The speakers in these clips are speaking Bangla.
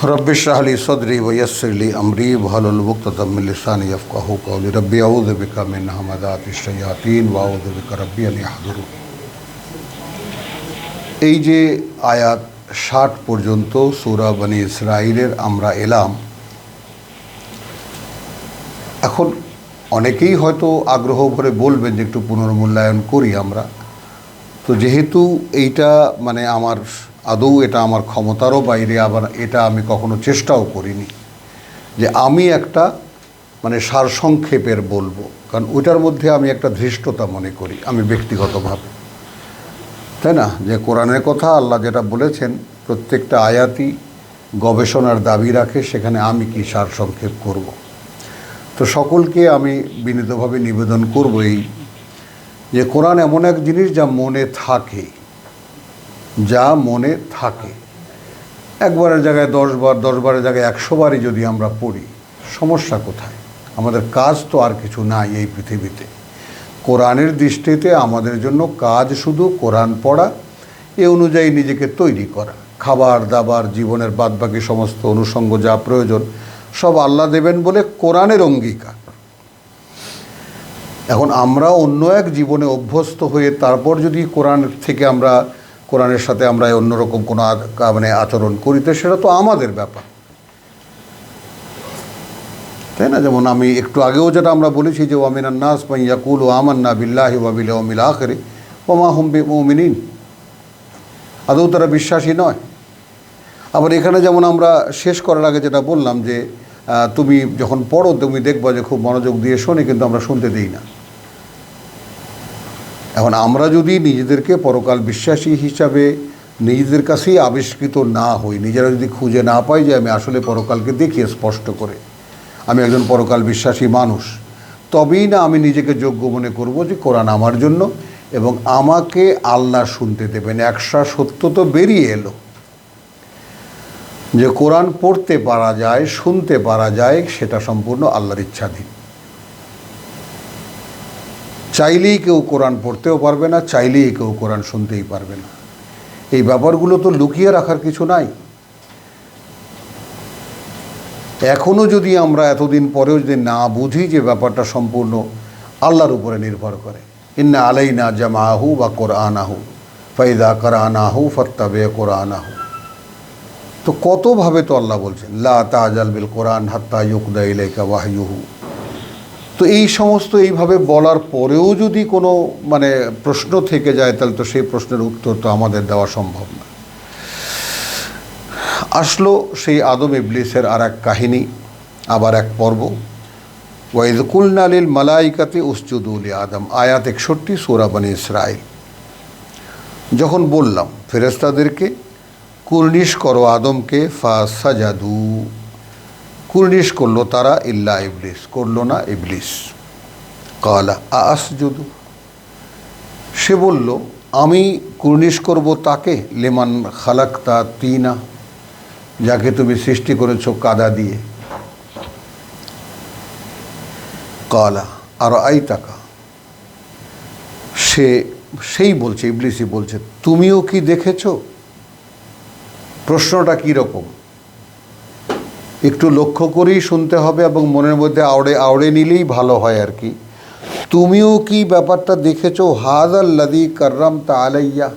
रब्बि इश्रह ली सदरी व यस्सिर ली अमरी वहलुल उक़दतम मिन लिसानी यफ़क़हू क़ौली रब्बि अऊज़ु बिका मिन हमाज़ातिश शयातीन व अऊज़ु बिका रब्बि अन याहज़ुरून। এই যে আয়াত 60 পর্যন্ত সূরা বনী ইসরাঈলের আমরা এলাম। এখন অনেকেই হয়তো আগ্রহ ভরে বলবেন যে একটু পুনর্মূল্যায়ন করি আমরা। তো যেহেতু এইটা মানে আমার আদৌ এটা আমার ক্ষমতারও বাইরে, আবার এটা আমি কখনো চেষ্টাও করিনি যে আমি একটা মানে সারসংক্ষেপের বলবো, কারণ ওইটার মধ্যে আমি একটা ধৃষ্টতা মনে করি আমি ব্যক্তিগতভাবে, তাই না? যে কোরআনের কথা আল্লাহ যেটা বলেছেন প্রত্যেকটা আয়াতই গবেষণার দাবি রাখে, সেখানে আমি কি সারসংক্ষেপ করব। তো সকলকে আমি বিনীতভাবে নিবেদন করব এই যে কোরআন এমন এক জিনিস যা মনে থাকে, একবারের জায়গায় 10 বার, 10 বারের জায়গায় 100 বারই যদি আমরা পড়ি, সমস্যা কোথায়? আমাদের কাজ তো আর কিছু নাই এই পৃথিবীতে। কোরআনের দৃষ্টিতে আমাদের জন্য কাজ শুধু কোরআন পড়া, এ অনুযায়ী নিজেকে তৈরি করা, খাবার দাবার জীবনের বাদবাকি সমস্ত অনুষঙ্গ যা প্রয়োজন সব আল্লাহ দেবেন বলে কোরআনের অঙ্গীকার। এখন আমরা অন্য এক জীবনে অভ্যস্ত হয়ে তারপর যদি কোরআন থেকে আমরা কোরআনের সাথে আমরা অন্যরকম কোনো মানে আচরণ করি, তো সেটা তো আমাদের ব্যাপার, তাই না? যেমন আমি একটু আগেও যেটা আমরা বলেছি যে ওয়ামিনান নাস মান ইয়াকুলু আমান্না বিল্লাহি ওয়া বিল ইয়াউমিল আখির ওয়া মা হুম বিমুমিনিন, আদৌ তারা বিশ্বাসী নয়। আবার এখানে যেমন আমরা শেষ করার আগে যেটা বললাম যে তুমি যখন পড়ো তুমি দেখবা যে খুব মনোযোগ দিয়ে শোনে, কিন্তু আমরা শুনতে দিই না। এখন আমরা যদি নিজেদেরকে পরকাল বিশ্বাসী হিসাবে নিজেদের কাছেই আবিষ্কৃত না হই, নিজেরা যদি খুঁজে না পাই যে আমি আসলে পরকালকে দেখি স্পষ্ট করে আমি একজন পরকাল বিশ্বাসী মানুষ, তবেই না আমি নিজেকে যোগ্য মনে করব যে কোরআন আমার জন্য এবং আমাকে আল্লাহ শুনতে দেবেন। একশা সত্য তো বেরিয়ে এলো যে কোরআন পড়তে পারা যায়, শুনতে পারা যায়, সেটা সম্পূর্ণ আল্লাহর ইচ্ছাধীন। চাইলেই কেউ কোরআন পড়তেও পারবে না, চাইলেই কেউ কোরআন শুনতেই পারবে না। এই ব্যাপারগুলো তো লুকিয়ে রাখার কিছু নাই। এখনও যদি আমরা এতদিন পরেও যদি না বুঝি যে ব্যাপারটা সম্পূর্ণ আল্লাহর উপরে নির্ভর করে, ইন্না আলাইনা জামাহু বা কোরআনাহু ফাইদা করানাহু ফাত্তাবে কোরআনাহু, তো কতভাবে তো আল্লাহ বলছেন লা তাজাল বিল কোরআন হাত্তা ইউকদা ইলাইকা ওয়াহয়ুহু। তো এই সমস্ত এইভাবে বলার পরেও যদি কোনো মানে প্রশ্ন থেকে যায়, তাহলে তো সেই প্রশ্নের উত্তর তো আমাদের দেওয়া সম্ভব না। আসলো সেই আদম ইবলিসের আর এক কাহিনী, আবার এক পর্ব। ওয়াইয কুলনা লিল মালাইকাতি উসজুদু লি আদম, আয়াত 61 সূরা বনী ইসরাঈল। যখন বললাম ফেরেশতাদেরকে কুর্নিশ করো আদমকে, ফাসাজাদু, কুর্নিশ করলো তারা, ইল্লা ইবলিস, করলো না ইবলিস। কালা আসজুদু, সে বলল আমি কুর্নিশ করব তাকে, লিমান খালাকতা তিনা, যাকে তুমি সৃষ্টি করেছো কাদা দিয়ে। কালা আর আইতাকা, সেই বলছে, ইবলিসই বলছে তুমিও কি দেখেছো? প্রশ্নটা কীরকম একটু লক্ষ্য করেই শুনতে হবে এবং মনের মধ্যে আওড়ে নিলেই ভালো হয় আর কি। তুমিও কি ব্যাপারটা দেখেছো? হাযাল্লাযী কাররামতা আলাইয়া,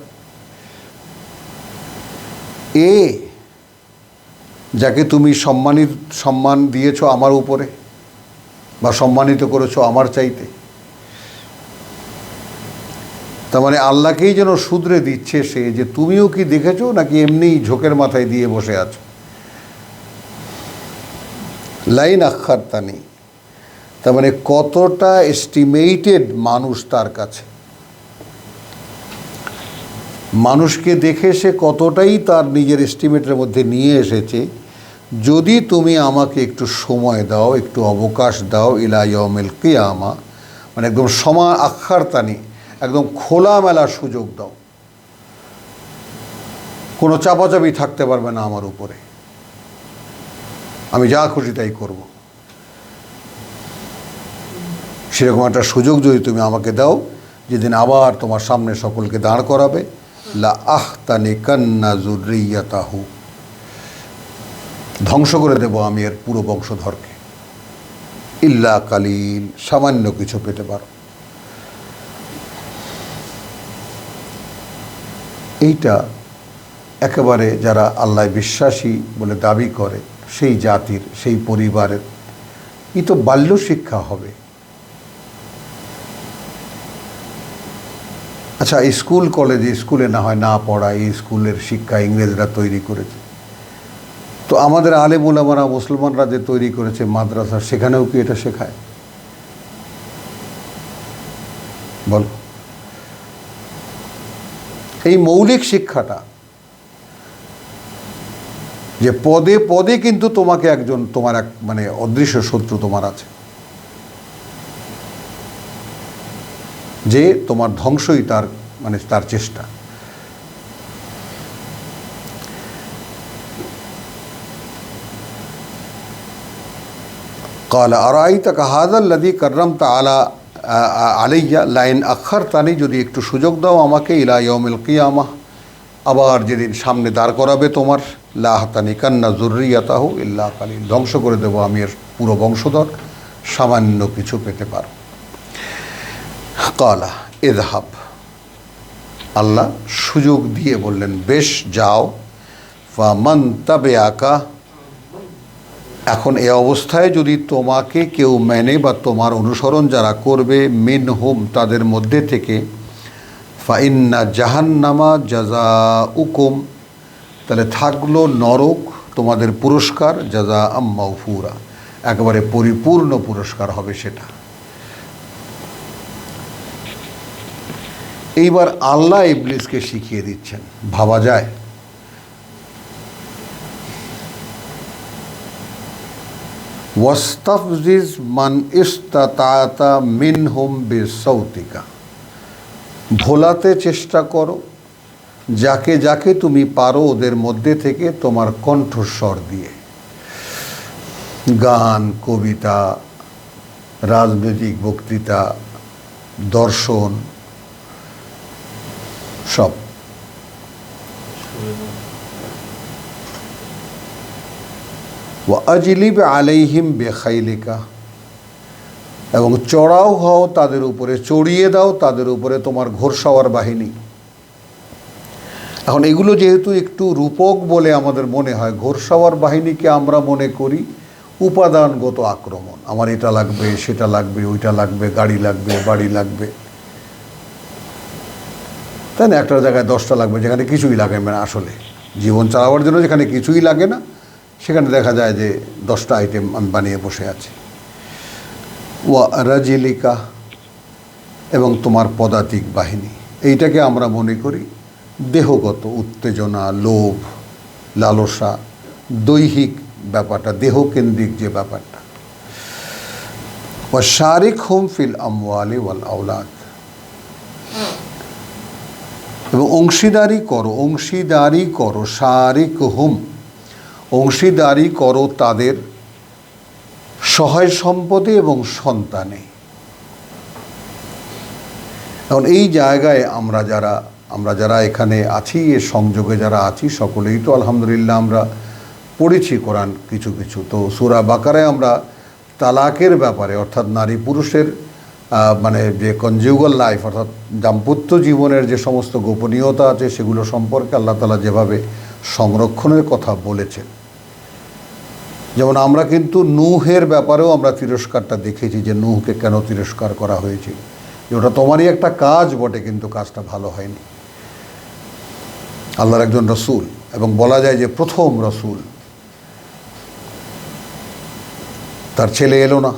যাকে তুমি সম্মান দিয়েছো আমার উপরে বা সম্মানিত করেছো আমার চাইতে। তার মানে আল্লাহকেই যেন শুধরে দিচ্ছে সে, যে তুমিও কি দেখেছো নাকি এমনিই ঝোঁকের মাথায় দিয়ে বসে আছো। লাইন আখারতানি, তার মানে কতটা এস্টিমেটেড মানুষ তার কাছে, মানুষকে দেখে সে কতটাই তার নিজের এস্টিমেটের মধ্যে নিয়ে এসেছে। যদি তুমি আমাকে একটু সময় দাও, একটু অবকাশ দাও, ইলা ইয়াউমিল কিয়ামা, মানে একদম আখারতানি, একদম খোলামেলা সুযোগ দাও, কোনো চাপাচাপি থাকতে পারবে না আমার উপরে, আমি যা খুশি তাই করব। সেরকম একটা সুযোগ যদি তুমি আমাকে দাও, যেদিন আবার তোমার সামনে সকলকে দাঁড় করাবে, লা আহতানিকান্না যুররিয়াতাহু, ধ্বংস করে দেব আমি এর পুরো বংশধরকে। ইল্লা কালিল, সামান্য কিছু পেতে পারো। এইটা একেবারে যারা আল্লাহ বিশ্বাসী বলে দাবি করে সেই জাতির, সেই পরিবারের এই তো বাল্য শিক্ষা হবে। আচ্ছা, স্কুল কলেজে, স্কুলে না হয় না পড়ায়, এই স্কুলের শিক্ষা ইংরেজরা তৈরি করেছে, তো আমাদের আলেম ওলামারা মুসলমানরা যে তৈরি করেছে মাদ্রাসা, সেখানেও কি এটা শেখায়? বল, এই মৌলিক শিক্ষাটা যে পদে পদে কিন্তু তোমাকে একজন, তোমার এক মানে অদৃশ্য শত্রু তোমার আছে, যে তোমার ধ্বংসই তার মানে তার চেষ্টা। قال أرأيتك هذا الذي كرمت আলাইয়া লাইন আখারতানি, যদি একটু সুযোগ দাও আমাকে, ইলা ইয়াউমিল কিয়ামাহ, আবার যেদিন সামনে দাঁড় করাবে তোমার, লা আহতানিকান্না যুররিয়াতাহু ইল্লা কালিল, ধ্বংস করে দেবো আমি এর পুরো বংশধর, সামান্য কিছু পেতে পারো। কালা ইযহাব, আল্লাহ সুযোগ দিয়ে বললেন বেশ যাও, ফামান তাবিআকা, এখন এ অবস্থায় যদি তোমাকে কেউ মেনে বা তোমার অনুসরণ যারা করবে, মিনহুম তাদের মধ্যে থেকে, ফাইন্না জাহান্নামা জাযাউকুম, তাহলে থাকলো নরক তোমাদের পুরস্কার, জাযা মাওফুরা, একেবারে পরিপূর্ণ পুরস্কার হবে সেটা। এইবার আল্লাহ ইবলিসকে শিখিয়ে দিচ্ছেন, ভাবা যায়? ওয়াস্তাফজিজ মান ইস্তাতাতা মিনহুম বিসাউতিকা, ভোলাতে চেষ্টা করো যাকে যাকে তুমি পারো ওদের মধ্যে থেকে তোমার কণ্ঠস্বর দিয়ে। গান, কবিতা, রাজনৈতিক বক্তৃতা, দর্শন, সব। ওয়াজলিব আলাইহিম বেখাইলিকা, এবং চড়াও হও তাদের উপরে, চড়িয়ে দাও তাদের উপরে তোমার ঘোড়সাওয়ার বাহিনী। এখন এগুলো যেহেতু একটু রূপক বলে আমাদের মনে হয়, ঘোড়সাওয়ার বাহিনীকে আমরা মনে করি উপাদানগত আক্রমণ, আমার এটা লাগবে, সেটা লাগবে, ওইটা লাগবে, গাড়ি লাগবে, বাড়ি লাগবে, তাই না? একটা জায়গায় 10টা লাগবে যেখানে কিছুই লাগে না। আসলে জীবন চালাবার জন্য যেখানে কিছুই লাগে না, সেখানে দেখা যায় যে 10টা আইটেম আমি বানিয়ে বসে আছি। ওয়া রাজিলিকা, এবং তোমার পদাতিক বাহিনী, এইটাকে আমরা মনে করি দেহগত উত্তেজনা, লোভ, লালসা, দৈহিক ব্যাপারটা, দেহকেন্দ্রিক যে ব্যাপারটা। ওয়া শারিকহুম ফিল আমওয়ালি ওয়াল আওলাদ, এবং অংশীদারি করো, অংশীদারি করো, শারিকহুম, অংশীদারি করো তাদের সহায় সম্পদে এবং সন্তানে। এখন এই জায়গায় আমরা যারা এখানে আছি, এ সংযোগে যারা আছি, সকলেই তো আলহামদুলিল্লাহ আমরা পড়েছি কোরআন কিছু কিছু। তো সূরা বাকারায় আমরা তালাকের ব্যাপারে, অর্থাৎ নারী পুরুষের মানে যে কনজুগাল লাইফ, অর্থাৎ দাম্পত্য জীবনের যে সমস্ত গোপনীয়তা আছে, সেগুলো সম্পর্কে আল্লাহ তাআলা যেভাবে সংরক্ষণের কথা বলেছেন। যেমন আমরা কিন্তু নূহের ব্যাপারেও আমরা তিরস্কারটা দেখেছি, যে নূহকে কেন তিরস্কার করা হয়েছিল, যে ওটা তোমারই একটা কাজ বটে, কিন্তু কাজটা ভালো হয়নি। আল্লাহর একজন রসুল, এবং বলা যায় যে প্রথম রসুল, তার ছেলে এলো না।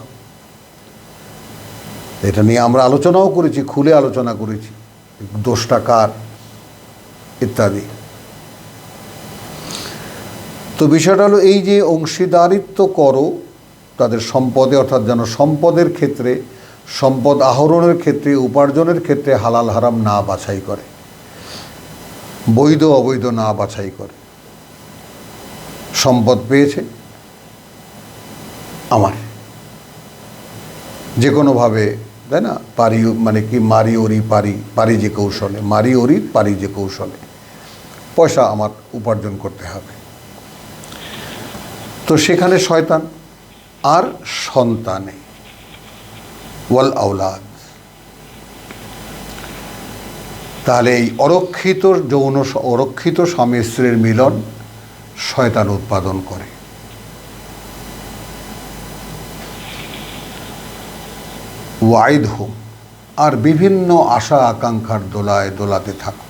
এটা নিয়ে আমরা আলোচনাও করেছি, খুলে আলোচনা করেছি, দোষটা কার ইত্যাদি। তো বিষয়টা হলো এই যে অংশীদারিত্ব করো তাদের সম্পদে, অর্থাৎ যেন সম্পদের ক্ষেত্রে, সম্পদ আহরণের ক্ষেত্রে, উপার্জনের ক্ষেত্রে হালাল হারাম না বাছাই করে, বৈধ অবৈধ না বাছাই করে। সম্পদ পেয়েছে আমার, যে কোনোভাবে, তাই না? পারি মানে কি, মারি ওরি পারি, পারি যে কৌশলে, মারি ওরি পারি যে কৌশলে পয়সা আমার উপার্জন করতে হবে। তো সেখানে শয়তান আর সন্তানে ওয়াল আওলাদ, তাহলে এই অরক্ষিত স্বামী স্ত্রীর মিলন শয়তান উৎপাদন করে। ওয়াইদহুম, আর বিভিন্ন আশা আকাঙ্ক্ষার দোলায় দোলাতে থাকো,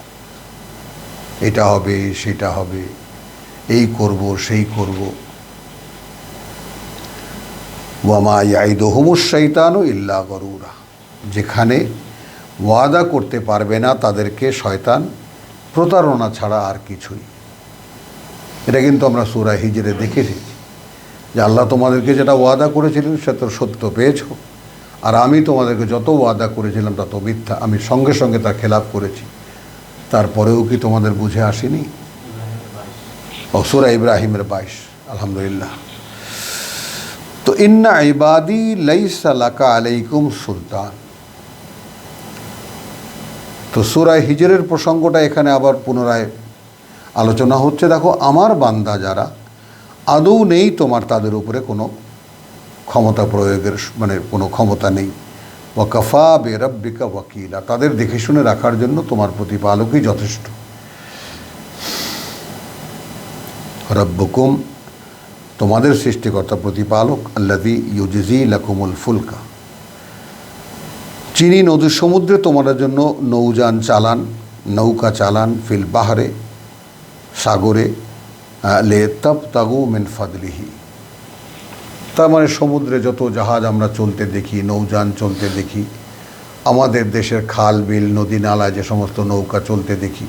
এটা হবে সেটা হবে, এই করব সেই করব। ওয়ামা ইয়াইদুহুমুশ শাইতানু ইল্লা গরুরা, যেখানে ওয়াদা করতে পারবে না তাদেরকে শয়তান প্রতারণা ছাড়া আর কিছুই। এটা কিন্তু আমরা সূরা হিজরে দেখেছি যে আল্লাহ তোমাদেরকে যেটা ওয়াদা করেছিলেন সেটা সত্য পেয়েছ, আর আমি তোমাদেরকে যত ওয়াদা করেছিলাম তত মিথ্যা, আমি সঙ্গে সঙ্গে তার খেলাপ করেছি, তারপরেও কি তোমাদের বুঝে আসেনি? সূরা ইব্রাহিমের 22। আলহামদুলিল্লাহ। তো ইন্না ইবাদি লাইসা লাকা আলাইকুম সুলতান, তো সূরা হিজরের প্রসঙ্গটা এখানে আবার পুনরায় আলোচনা হচ্ছে। দেখো, আমার বান্দা যারা, আদৌ নেই তোমার তাদের উপরে কোনো ক্ষমতা প্রয়োগের, মানে কোনো ক্ষমতা নেই। ওয়াকাফা বিরাব্বিকা ওয়াকিলা, তাদের দেখে শুনে রাখার জন্য তোমার প্রতিপালকই যথেষ্ট। রব্বুকুম, তোমাদের সৃষ্টিকর্তা প্রতিপালক, আল্লাযী ইউজজি লাকুমুল ফুলকা, যিনি নদী সমুদ্রে তোমাদের জন্য নৌকা চালান, ফিল বাহরে, সাগরে, লিতাবতাগু মিন ফাদলিহি, তার মানে সমুদ্রে যত জাহাজ আমরা চলতে দেখি, নৌযান চলতে দেখি, আমাদের দেশের খাল বিল নদী নালায় যে সমস্ত নৌকা চলতে দেখি,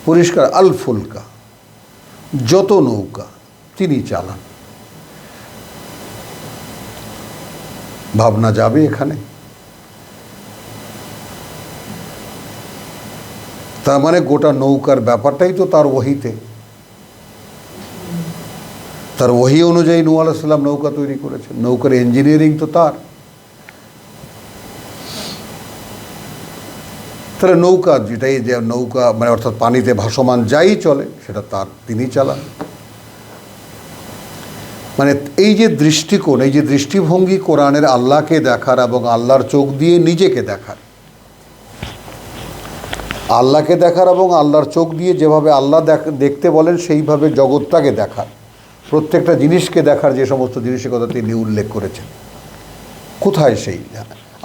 পরিষ্কার আল ফুলকা, যত নৌকা তিনি চালান। ভাবনা যাবে এখানে? তার মানে গোটা নৌকার ব্যাপারটাই তো তার ওহীতে, তার ওহী অনুযায়ী নূহ আলাইহিস সালাম নৌকা তৈরি করেছেন, নৌকার ইঞ্জিনিয়ারিং তো তার। তাহলে নৌকা, যেটাই যে নৌকা মানে অর্থাৎ পানিতে ভাসমান যাই চলে সেটা তার, তিনি চালান। মানে এই যে দৃষ্টিকোণ, এই যে দৃষ্টিভঙ্গি কোরআনের আল্লাহকে দেখার এবং আল্লাহর চোখ দিয়ে নিজেকে দেখার, আল্লাহকে দেখার এবং আল্লাহর চোখ দিয়ে যেভাবে আল্লাহ দেখতে বলেন সেইভাবে জগৎটাকে দেখার, প্রত্যেকটা জিনিসকে দেখার যে সমস্ত জিনিসের কথা তিনি উল্লেখ করেছেন, কোথায় সেই?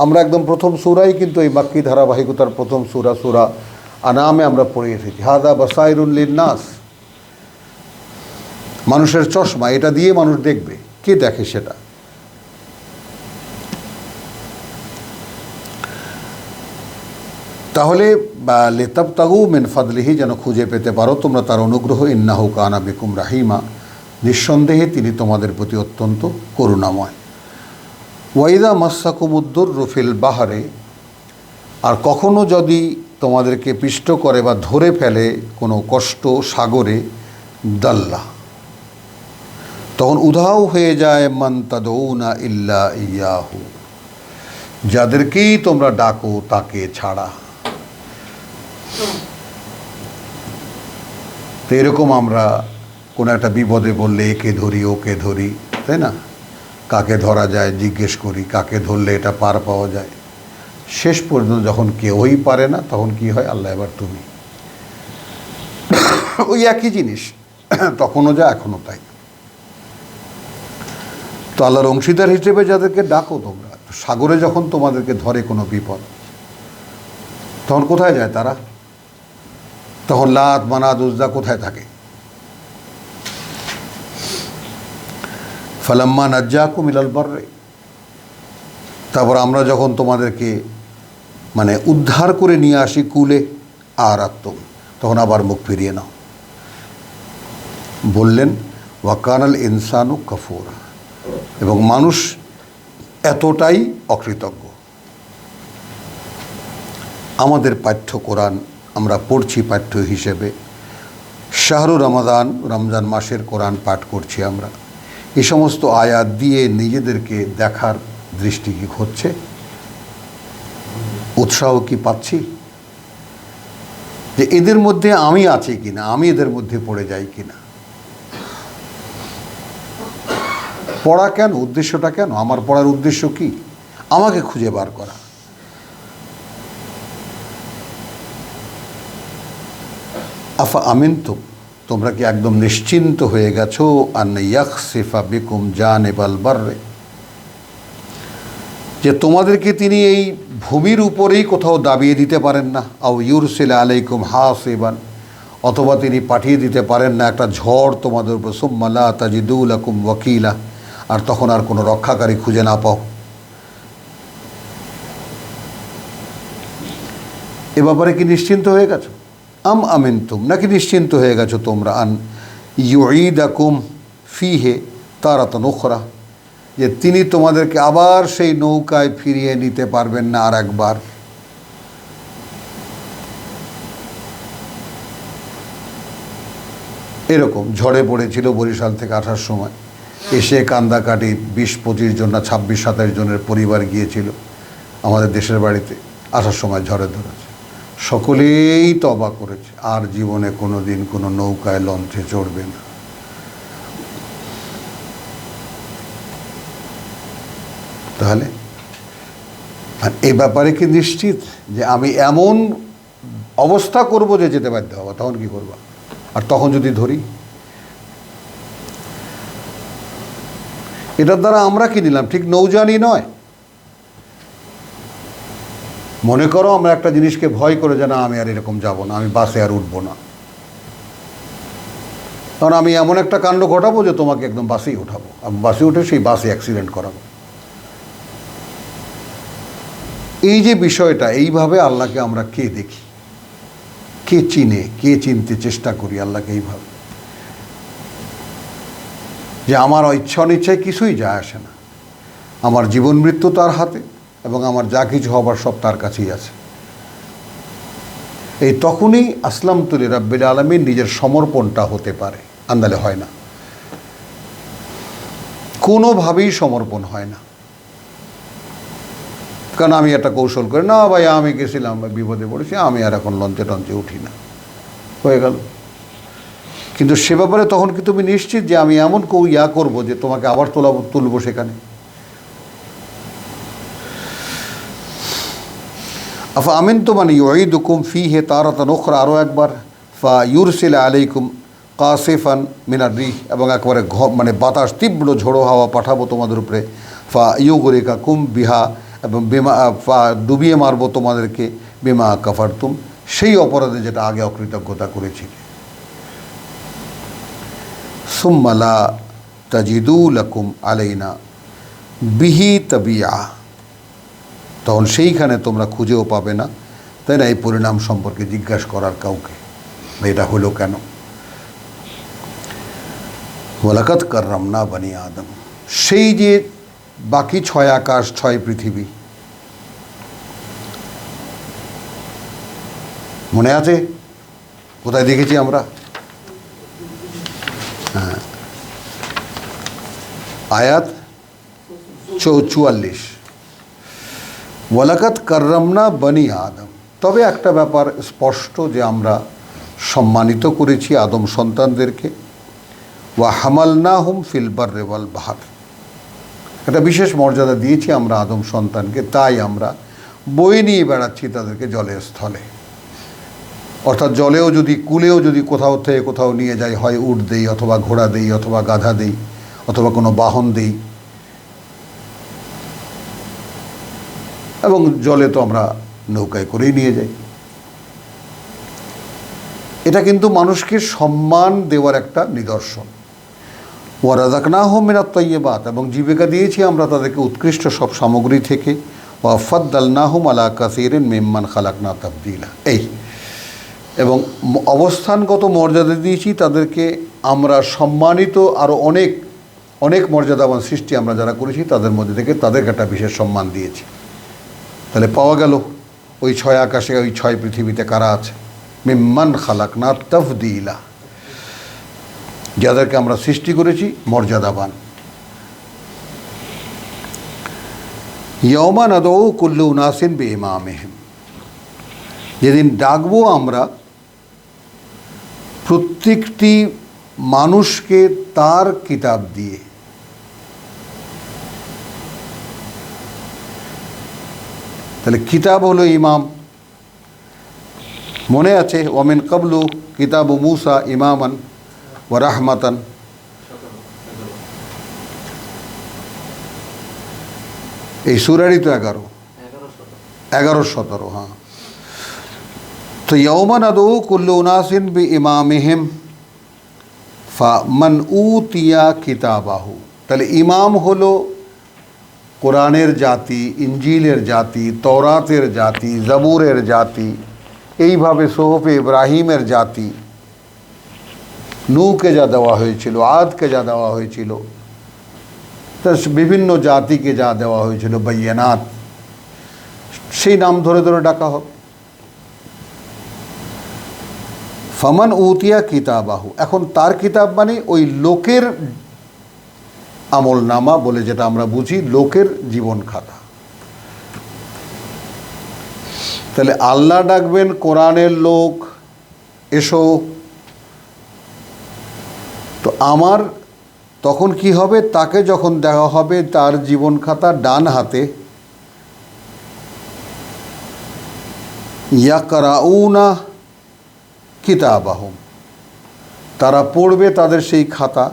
আমরা একদম প্রথম সূরাই কিন্তু এই মাক্কি ধারাবাহিকতার প্রথম সূরা আনামে আমরা পড়ে এসেছি, হাদা বাসাইরুল লিন্নাস, মানুষের চশমা, এটা দিয়ে মানুষ দেখবে। কে দেখে সেটা? তাহলে লিতাবতাগু মিন ফাদলিহি, যেন খুঁজে পেতে পারো তোমরা তার অনুগ্রহ, ইন্নাহু কানা বিকুম রাহিমা, নিঃসন্দেহে তিনি তোমাদের প্রতি অত্যন্ত করুণাময়। ওয়াইদা মাসাকুমুদ্দুররু ফিল বাহরে, আর কখনো যদি তোমাদেরকে পিষ্ট করে বা ধরে ফেলে কোনো কষ্ট সাগরে, দাল্লা, তখন উধাও হয়ে যায়, মান তাদউনা ইল্লা ইয়াহু, যাদেরকেই তোমরা ডাকো তাকে ছাড়া। তো এরকম আমরা কোনো একটা বিপদে বললে একে ধরি ওকে ধরি, তাই না? কাকে ধরা যায় জিজ্ঞেস করি, কাকে ধরলে এটা পার পাওয়া যায়। শেষ পর্যন্ত যখন কেউই পারে না তখন কি হয়? আল্লাহ এবার তুমি, ওই একই জিনিস, তখনও যা এখনও তাই। তো আল্লাহর অংশীদার হিসেবে যাদেরকে ডাকো তোমরা, সাগরে যখন তোমাদেরকে ধরে কোনো বিপদ, তখন কোথায় যায় তারা? তখন লাত মানাত উজ্জা কোথায় থাকে? ফালাম্মা নাজ্জাকুম ইলাল বাররে, তারপর আমরা যখন তোমাদেরকে মানে উদ্ধার করে নিয়ে আসি কুলে, আর আত্ম, তখন আবার মুখ ফিরিয়ে নাও। বললেন ওয়াকানাল ইনসানু কাফুরা, এবং মানুষ এতটাই অকৃতজ্ঞ। আমাদের পাঠ্য কোরআন আমরা পড়ছি পাঠ্য হিসেবে, শাহরু রমাদান, রমজান মাসের কোরআন পাঠ করছি আমরা। এই সমস্ত আয়াত দিয়ে নিজেদেরকে দেখার দৃষ্টি কি হচ্ছে? উৎসাহ কি পাচ্ছি যে এদের মধ্যে আমি আছি কিনা, আমি এদের মধ্যে পড়ে যাই কিনা? পড়া কেন, উদ্দেশ্যটা কেন, আমার পড়ার উদ্দেশ্য কি, আমাকে খুঁজে বার করা। আফা আমিনতুম, তোমরা কি একদম নিশ্চিন্ত হয়ে গেছো, আন ইয়াখসিফা বিকুম জানিবাল বাররে, যে তোমাদেরকে তিনি এই ভূমির উপরেই কোথাও দাবিয়ে দিতে পারেন না, আও ইউরসিলা আলাইকুম হাসিবান, অথবা তিনি পাঠিয়ে দিতে পারেন না একটা ঝড় তোমাদের উপর, সুম্মা লা তাজিদু লাকুম ওয়াকিলা, আর তখন আর কোনো রক্ষাকারী খুঁজে না পাও। এ ব্যাপারে কি নিশ্চিন্ত হয়ে গেছো? আম আমিনতুম, নাকি নিশ্চিন্ত হয়ে গেছো তোমরা, আন ইউঈদাকুম ফিহে তারাতান উখরা, যে তিনি তোমাদেরকে আবার সেই নৌকায় ফিরিয়ে নিতে পারবেন না আর একবার। এরকম ঝড়ে পড়েছিল বরিশাল থেকে আসার সময়, এসে কান্দাকাটি 20-25 জন না 26-27 জনের পরিবার গিয়েছিল আমাদের দেশের বাড়িতে, আসার সময় ঝড়ে ধরেছে। সকলেই তওবা করেছে, আর জীবনে কোনো দিন কোনো নৌকায় লঞ্চে চড়বে না। তাহলে আর এই ব্যাপারে কি নিশ্চিত যে আমি এমন অবস্থা করব যে যেতে বাধ্য হবো? তখন কি করবা? আর তখন যদি ধরি, এটার দ্বারা আমরা কি নিলাম? ঠিক নৌজানি নয়। মনে করো আমরা একটা জিনিসকে ভয় করে যে না আমি আর এরকম যাব না, আমি বাসে আর উঠবো না, কারণ আমি এমন একটা কাণ্ড ঘটাবো যে তোমাকে একদম বাসেই উঠাবো, আমি বাসে উঠে সেই বাসে অ্যাক্সিডেন্ট করাবো। এই যে বিষয়টা, এইভাবে আল্লাহকে আমরা কে দেখি, কে চিনে, কে চিনতে চেষ্টা করি আল্লাহকে এইভাবে, যে আমার ইচ্ছা অনিচ্ছায় কিছুই যায় আসে না, আমার জীবন মৃত্যু তার হাতে, এবং আমার যা কিছু হবার সব তার কাছেই আছে। এই তখনই আসলামতু লিরাব্বিল আলামিন নিজের সমর্পণটা হতে পারে, আন্দালে হয় না, কোনোভাবেই সমর্পণ হয় না। কারণ আমি একটা কৌশল করি, না ভাই আমি গেছিলাম বিপদে পড়েছি, আমি আর এখন লঞ্চে টঞ্চে উঠি না, হয়ে গেল। কিন্তু সে ব্যাপারে তখন কি তুমি নিশ্চিত যে আমি এমন করবো যে তোমাকে আবার তুলবো সেখানে? আফা আমিনতুম আন ইউঈদুকুম ফীহি তারাতান উখরা, আরও একবার, ফা ইউরসিলা আলাইকুম কাসিফান মিনার রিহ, এবং একবারে মানে বাতাস, তীব্র ঝোড়ো হাওয়া পাঠাবো তোমাদের উপরে, ফা ইউগরিকাকুম বিহা, এবং বিমা, ফা ডুবিয়ে মারবো তোমাদেরকে, বিমা কাফারতুম, সেই অপরাধে যেটা আগে অকৃতজ্ঞতা করেছিলে। সুম্মা লা তাজিদু লাকুম আলাইনা বিহি তাবিয়া, তখন সেইখানে তোমরা খুঁজেও পাবে না, তাই না, এই পরিণাম সম্পর্কে জিজ্ঞাসা করার কাউকে, এটা হলো কেন। ওয়ালাকাদ কাররামনা বানি আদম, সেই যে বাকি 6 আকাশ 6 পৃথিবী, মনে আছে কোথায় দেখেছি আমরা? হ্যাঁ, আয়াত 44, ওয়ালাকাদ কাররামনা বানি আদম। তবে একটা ব্যাপার স্পষ্ট, যে আমরা সম্মানিত করেছি আদম সন্তানদেরকে, ওয়া হামালনাহুম ফিল বাররি ওয়াল বাহর, একটা বিশেষ মর্যাদা দিয়েছি আমরা আদম সন্তানকে, তাই আমরা বয়ে নিয়ে বেড়াচ্ছি তাদেরকে জলে স্থলে, অর্থাৎ জলেও যদি, কুলেও যদি কোথাও থেকে কোথাও নিয়ে যাই, হয় উট দেই, অথবা ঘোড়া দেই, অথবা গাধা দেই, অথবা কোনো বাহন দেই, এবং জলে তো আমরা নৌকায় করেই নিয়ে যাই। এটা কিন্তু মানুষকে সম্মান দেওয়ার একটা নিদর্শন। ওয়া রাযাকনাহুম মিনাত তাইয়্যিবাত, এবং জীবিকা দিয়েছি আমরা তাদেরকে উৎকৃষ্ট সব সামগ্রী থেকে, ওয়া ফাদ্দালনাহুম আলা কাসীরিন মিম্মান খালাকনা তাফদীলা, এই, এবং অবস্থানগত মর্যাদা দিয়েছি তাদেরকে আমরা, সম্মানিত আরও অনেক অনেক মর্যাদাবান সৃষ্টি আমরা যারা করেছি তাদের মধ্যে থেকে তাদেরকে একটা বিশেষ সম্মান দিয়েছি। তাহলে পাওয়া গেল ওই 6 আকাশে, ওই 6 পৃথিবীতে কারা আছে? মিম্মান খালাকনা তাফদীলা, যাদেরকে আমরা সৃষ্টি করেছি মর্যাদাবান। ইয়াওমা নাদউ কুল্লু উনাসিন বিইমামিহিম, যেদিন ডাকবো আমরা প্রত্যেকটি মানুষকে তার কিতাব দিয়ে, তাহলে কিতাব হলো ইমাম। মনে আছে ওয়ামিন কাবলু কিতাবু মুসা ইমামান ওয়া রাহমাতান, এই সূরারই তো 11-17। হ্যাঁ, তো ইয়াউমা নাদউ কুল্লু উনাসিন বি ইমামিহিম ফামান উতিয়া কিতাবাহু। তাহলে ইমাম হলো কোরআনের জাতি, ইঞ্জিলের জাতি, তওরাতের জাতি, জাবুরের জাতি, এইভাবে সোহফে ইব্রাহিমের জাতি, নূহকে যা দেওয়া হয়েছিল, আদকে যা দেওয়া হয়েছিল, তার বিভিন্ন জাতিকে যা দেওয়া হয়েছিল বাইয়ানাত, সেই নাম ধরে ধরে ডাকা হবে। ফামান উতিয়া কিতাবাহু, এখন তার কিতাব মানে ওই লোকের আমল নামা বলে যেটা আমরা বুঝি, লোকের জীবন খাতা। তাহলে আল্লাহ ডাকবেন কোরআনের লোক, এসো। তো আমার তখন কি হবে, তাকে যখন দেওয়া হবে তার জীবন খাতা ডান হাতে, ইয়াকরাউনা কিতাবাহুম, তারা পড়বে তাদের সেই খাতা,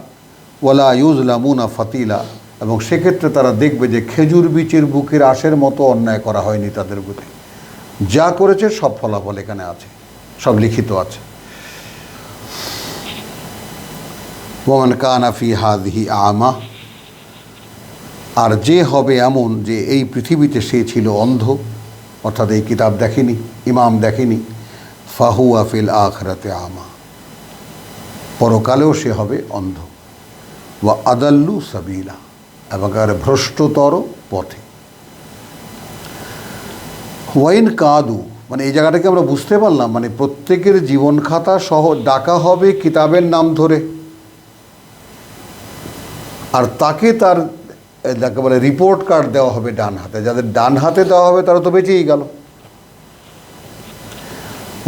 ওয়ালা ইউজলামুনা ফাতিলা, এবং সেক্ষেত্রে তারা দেখবে যে খেজুর বীচের বুকের আশের মতো অন্যায় করা হয়নি তাদের প্রতি। যা করেছে সব ফলাফল এখানে আছে, সব লিখিত আছে। ওয়ামান কানা ফি হাযিহি আমা, আর যে হবে এমন যে এই পৃথিবীতে সে ছিল অন্ধ, অর্থাৎ এই কিতাব দেখেনি, ইমাম দেখেনি, ফাহুয়া ফিল আখিরাতে আমা, পরকালেও সে হবে অন্ধ। ওয়া আদাল্লু সাবিলা, এবং আর ভ্রষ্টতর পথে। ওয়াইন কাদু, মানে এই জায়গাটাকে আমরা বুঝতে পারলাম, মানে প্রত্যেকের জীবন খাতা সহ ডাকা হবে কিতাবের নাম ধরে, আর তাকে তার যাকে বলে রিপোর্ট কার্ড দেওয়া হবে ডান হাতে। যাদের ডান হাতে দেওয়া হবে তারা তো বেঁচেই গেল।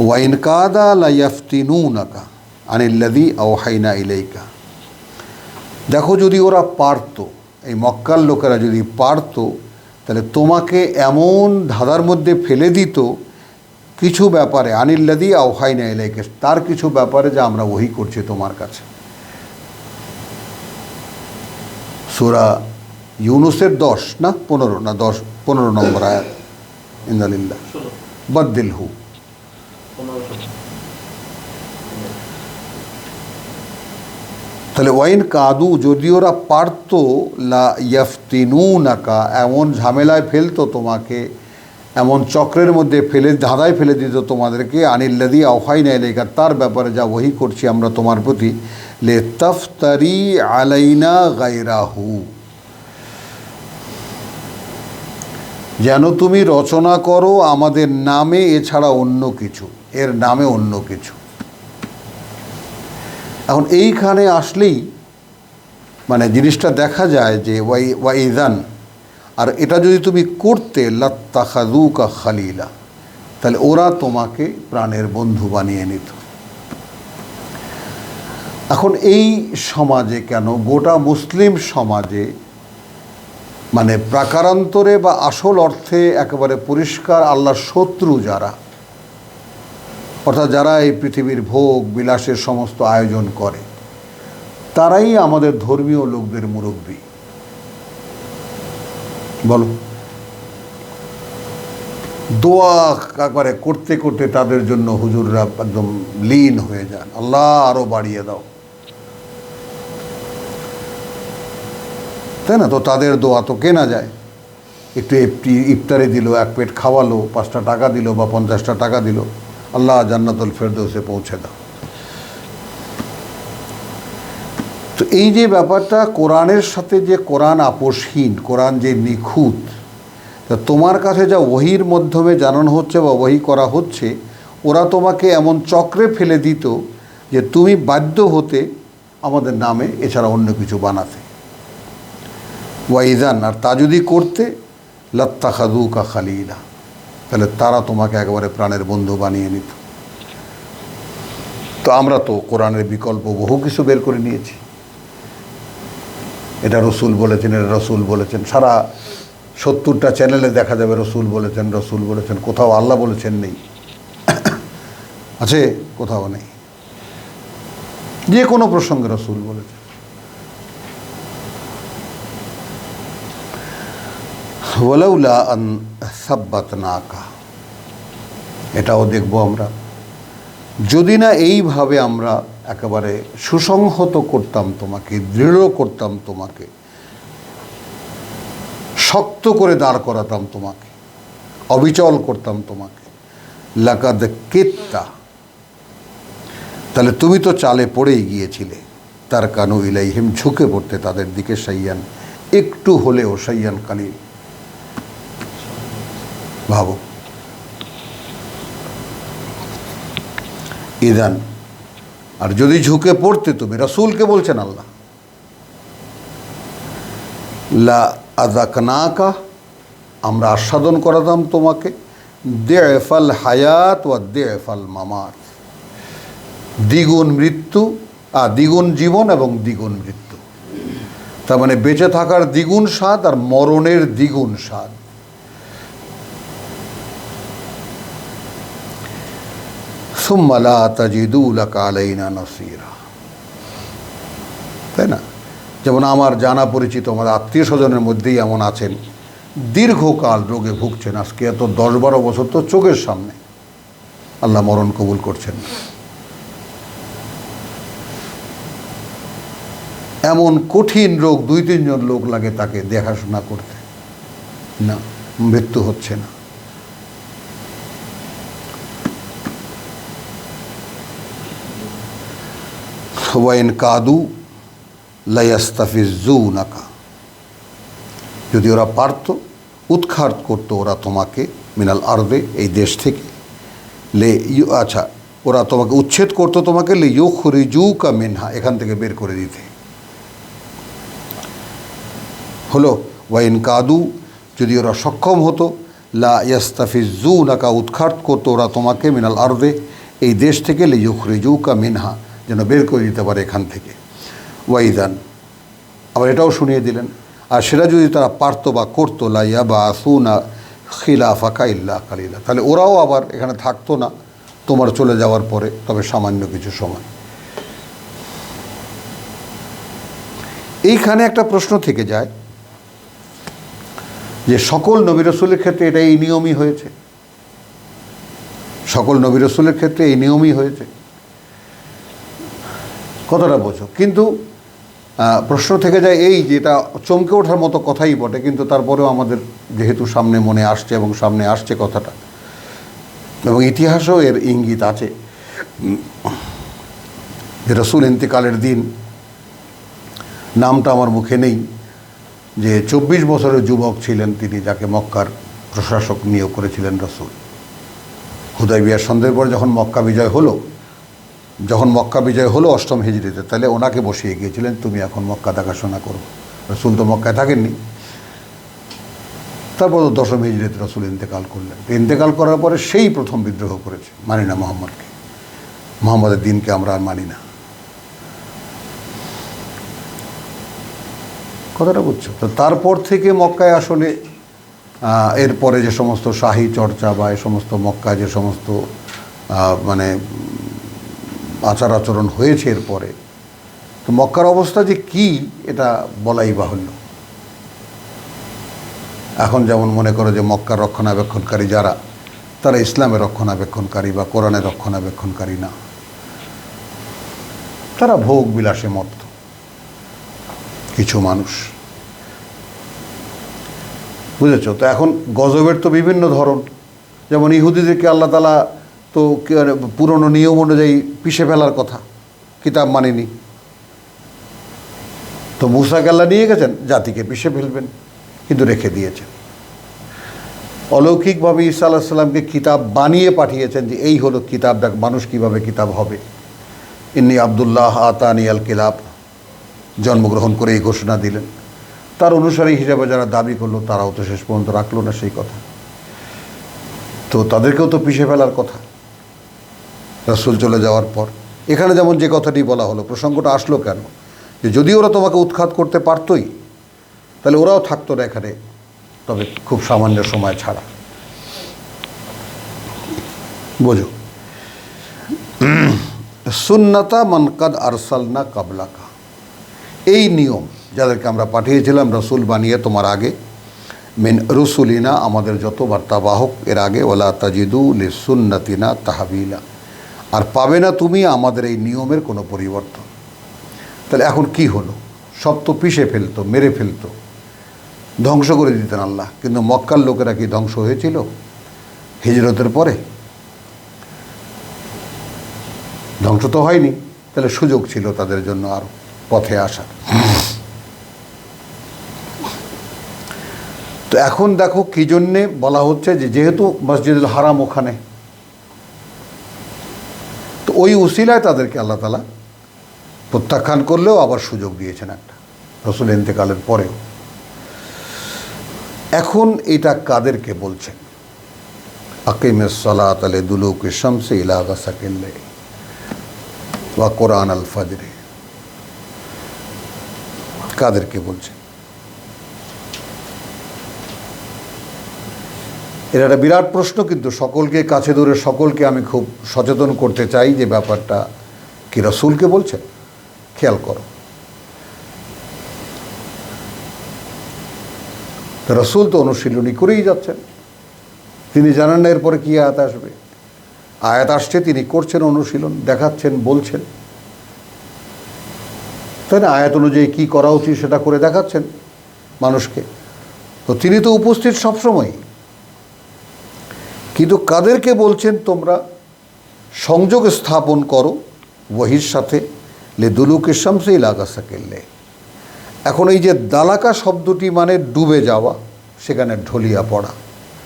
ওয়াইন কাদা লা ইয়াফতিনুনাকা আনিল্লাযী আওহাইনা ইলাইকা, দেখো যদি ওরা পারতো, এই মক্কার লোকেরা যদি পারতো, তাহলে তোমাকে এমন ধাঁধার মধ্যে ফেলে দিত কিছু ব্যাপারে, আনিল্লাযী আওহাইনা ইলাইকা, তার কিছু ব্যাপারে যা আমরা ওহী করছি তোমার কাছে। সূরা ইউনুসের 10 না 15 না 15 নম্বর আয়াত, ইন্নালিল্লাহ বাদদিলহু। তাহলে ওয়াইন কাদু, যদি ওরা পারতো, লা ইয়াফতিনুনাকা, এমন ঝামেলায় ফেলতো তোমাকে, এমন চক্রের মধ্যে ফেলে, ধাঁধায় ফেলে দিত তোমাদেরকে, আনিল্লাযী আওহাইনা ইলাইকা, তার ব্যাপারে যা ওহী করছি আমরা তোমার প্রতি, লিতাফতারি আলাইনা গায়রাহু, যেন তুমি রচনা করো আমাদের নামে এছাড়া অন্য কিছু, এর নামে অন্য কিছু। এখন এইখানে আসলেই মানে জিনিসটা দেখা যায় যে ওয়াইদান, আর এটা যদি তুমি করতে, লাত্তাখাযুকা খালিলা, তাহলে ওরা তোমাকে প্রাণের বন্ধু বানিয়ে নিত। এখন এই সমাজে কেন, গোটা মুসলিম সমাজে, মানে প্রাকারান্তরে বা আসল অর্থে একেবারে পরিষ্কার আল্লাহর শত্রু যারা, অর্থাৎ যারা এই পৃথিবীর ভোগ বিলাসের সমস্ত আয়োজন করে, তারাই আমাদের ধর্মীয় লোকদের মুরব্বী। বলো, দোয়া একবারে করতে করতে তাদের জন্য হুজুররা একদম লীন হয়ে যান, আল্লাহ আরো বাড়িয়ে দাও, তাই না? তো তাদের দোয়া তো কেনা যায়, একটু ইফতারে দিল, এক পেট খাওয়ালো, 5টা টাকা দিল বা 50টা টাকা দিল, আল্লাহ জান্নাতুল ফেরদৌসে পৌঁছে দাও। তো এই যে ব্যাপারটা, কোরআনের সাথে যে কোরআন আপোষহীন, কোরআন যে নিখুঁত, তা তোমার কাছে যা ওহীর মাধ্যমে জানানো হচ্ছে বা ওহী করা হচ্ছে, ওরা তোমাকে এমন চক্রে ফেলে দিত যে তুমি বাধ্য হতে আমাদের নামে এছাড়া অন্য কিছু বানাতে। ওয়াইদান, আর তা যদি করতে, লাত্তাখাযুকা খালিলা, তাহলে তারা তোমাকে একেবারে প্রাণের বন্ধু বানিয়ে নিত। তো আমরা তো কোরআনের বিকল্প বহু কিছু বের করে নিয়েছি, এটা রসুল বলেছেন, এটা রসুল বলেছেন, 70টা চ্যানেলে দেখা যাবে রসুল বলেছেন, রসুল বলেছেন, কোথাও আল্লাহ বলেছেন নেই। আছে? কোথাও নেই। যে কোনো প্রসঙ্গে রসুল বলেছেন। ওয়ালাউলা আন সাব্বাতনাকা, এটাও দেখব আমরা, যদি না এইভাবে আমরা একেবারে সুসংহত করতাম তোমাকে, দৃঢ় করতাম তোমাকে, শক্ত করে দাঁড় করাতাম তোমাকে, অবিচল করতাম তোমাকে, লাকাদ কিত্তা, তাহলে তুমি তো চালে পড়েই গিয়েছিলে। তার কানু ইলাইহিম, ঝুঁকে পড়তে তাদের দিকে, সাইয়ান, একটু হলেও, সাইয়ান কালিল। ভাবো, ইদান, আর যদি ঝুঁকে পড়তে তুমি, রাসূলকে বলছেন আল্লাহ, লা আযাকনাকা, আমরা আস্বাদন করাতাম তোমাকে, দি'ফাল হায়াত ওয়া দি'ফাল মামাত, দ্বিগুণ মৃত্যু, দ্বিগুণ জীবন এবং দ্বিগুণ মৃত্যু। তার মানে বেঁচে থাকার দ্বিগুণ স্বাদ আর মরণের দ্বিগুণ স্বাদ। সুম্মা লা তাজিদু লাকা আলাইনা নাসীরা, তাই না? যেমন আমার জানা পরিচিত আমার আত্মীয় স্বজনের মধ্যেই এমন আছেন, দীর্ঘকাল রোগে ভুগছেন, আজকে এত 10-12 বছর তো চোখের সামনে, আল্লাহ মরণ কবুল করছেন না। এমন কঠিন রোগ, 2-3 জন লোক লাগে তাকে দেখাশোনা করতে, না, মৃত্যু হচ্ছে না। ওয়াইন কাদু লায়াস্তাফিজুনাকা, যদি ওরা পারত, উৎখাত করতো ওরা তোমাকে, মিনাল আরদে, এই দেশ থেকে, আচ্ছা, ওরা তোমাকে উচ্ছেদ করতো তোমাকে, লে ইউখরিজুকা মিনহা, এখান থেকে বের করে দিতে। হলো, ওয়াইন কাদু, যদি ওরা সক্ষম হতো, লা ইয়াস্তাফিজুনাকা, উৎখাত করতো ওরা তোমাকে, মিনাল আরদে, এই দেশ থেকে, লে ইউখরিজুকা মিনহা, যেন বের করে দিতে পারে এখান থেকে। ওয়াইদান, আবার এটাও শুনিয়ে দিলেন, আর সেটা যদি তারা পারতো বা করতো, লা ইয়াবাসুনা খিলাফাকা ইল্লা কালিলা, তাহলে ওরাও আবার এখানে থাকতো না তোমার চলে যাওয়ার পরে, তবে সামান্য কিছু সময়। এইখানে একটা প্রশ্ন থেকে যায় যে সকল নবী রাসূলের ক্ষেত্রে এটা এই নিয়মই হয়েছে? সকল নবী রাসূলের ক্ষেত্রে এই নিয়মই হয়েছে? কথাটা বোঝো। কিন্তু প্রশ্ন থেকে যায় এই যে, এটা চমকে ওঠার মতো কথাই বটে, কিন্তু তারপরেও আমাদের যেহেতু সামনে মনে আসছে এবং সামনে আসছে কথাটা, এবং ইতিহাসও এর ইঙ্গিত আছে, যে রাসূল ইন্তেকালের দিন, নামটা আমার মুখে নেই, যে 24 বছরের যুবক ছিলেন তিনি, যাকে মক্কার প্রশাসক নিয়োগ করেছিলেন রাসূল। হুদাইবিয়ার সন্ধির পর যখন মক্কা বিজয় হলো 8ম হিজরিতে, তাহলে ওনাকে বসিয়ে গিয়েছিলেন, তুমি এখন মক্কা দেখাশোনা করো। রাসূল তো মক্কায় থাকেননি। তারপর 10ম হিজরিতে রাসূল ইন্তেকাল করলেন। ইন্তেকাল করার পরে সেই প্রথম বিদ্রোহ করেছে, মানি না মোহাম্মদকে, মোহাম্মদের দিনকে আমরা আর মানি না। কথাটা বুঝছো তো? তারপর থেকে মক্কায় আসলে এরপরে যে সমস্ত শাহী চর্চা বা এ সমস্ত মক্কায় যে সমস্ত মানে আচার আচরণ হয়েছে এরপরে, তো মক্কার অবস্থা যে কি এটা বলাই বাহুল্য। এখন যেমন মনে করো যে মক্কার রক্ষণাবেক্ষণকারী যারা, তারা ইসলামের রক্ষণাবেক্ষণকারী বা কোরআনের রক্ষণাবেক্ষণকারী না, তারা ভোগ বিলাসে মত্ত কিছু মানুষ, বুঝেছো তো? এখন গজবের তো বিভিন্ন ধরন, যেমন ইহুদিদেরকে আল্লাহ তাআলা তো পুরনো নিয়ম অনুযায়ী পিষে ফেলার কথা, কিতাব মানেনি, তো মুসাকে আল্লাহ নিয়ে গেছেন, জাতিকে পিষে ফেলবেন, কিন্তু রেখে দিয়েছেন। অলৌকিকভাবে ঈসা আলাইহিস সালামকে কিতাব বানিয়ে পাঠিয়েছেন, যে এই হলো কিতাব, দেখ মানুষ কীভাবে কিতাব হবে। ইন্নী আব্দুল্লাহ আতানি আল কিতাব, জন্মগ্রহণ করে এই ঘোষণা দিলেন। তার অনুসারী হিসাবে যারা দাবি করলো, তারাও তো শেষ পর্যন্ত রাখলো না সেই কথা, তো তাদেরকেও তো পিষে ফেলার কথা রাসূল চলে যাওয়ার পর। এখানে যেমন যে কথাটি বলা হলো, প্রসঙ্গটা আসলো কেন, যে যদি ওরা তোমাকে উৎখাত করতে পারতই, তাহলে ওরাও থাকতো না এখানে, তবে খুব সামান্য সময় ছাড়া। বোঝো, সুন্নাতা মান কাদ আরসালনা কাবলাকা, এই নিয়ম যাদেরকে আমরা পাঠিয়েছিলাম রসুল বানিয়ে তোমার আগে, মিন রসুলিনা, আমাদের যত বার্তাবাহক এর আগে, ওলা তাজিদু লি সুন্নাতিনা তাহবিলা, আর পাবে না তুমি আমাদের এই নিয়মের কোনো পরিবর্তন। তাহলে এখন কি হলো? সব তো পিষে ফেলতো, মেরে ফেলতো, ধ্বংস করে দিতেন আল্লাহ, কিন্তু মক্কার লোকেরা কি ধ্বংস হয়েছিল হিজরতের পরে? ধ্বংস তো হয়নি। তাহলে সুযোগ ছিল তাদের জন্য আর পথে আসার। তো এখন দেখো কি জন্যে বলা হচ্ছে, যে যেহেতু মসজিদুল হারাম ওখানে, তো ওই উসিলায় তাদেরকে আল্লাহ তাআলা প্রত্যাখ্যান করলেও আবার সুযোগ দিয়েছেন একটা, রসুল ইন্তেকালের পরেও। এখন এটা কাদেরকে বলছেন? আকিমিস সালাত লিদুলুকি শামসি ইলা গাসাকিল লাইল ওয়া কোরআন আল ফাজরে, কাদেরকে বলছেন? এটা একটা বিরাট প্রশ্ন, কিন্তু সকলকে কাছে ধরে সকলকে আমি খুব সচেতন করতে চাই যে ব্যাপারটা কি রসুলকে বলছেন। খেয়াল করো, রসুল তো অনুশীলনী করেই যাচ্ছেন, তিনি জানেন না এরপরে কী আয়াত আসবে। আয়াত আসছে, তিনি করছেন অনুশীলন, দেখাচ্ছেন, বলছেন, তাই না? আয়াত অনুযায়ী কী করা উচিত সেটা করে দেখাচ্ছেন মানুষকে। তো তিনি তো উপস্থিত সবসময়, কিন্তু কাদেরকে বলছেন তোমরা সংযোগ স্থাপন করো ওয়াহির সাথে, লিদুলুকি শামসি ইলা গাসাকিল লাইল। এখন এই যে দালাকা শব্দটি মানে ডুবে যাওয়া, সেখানে ঢলিয়া পড়া,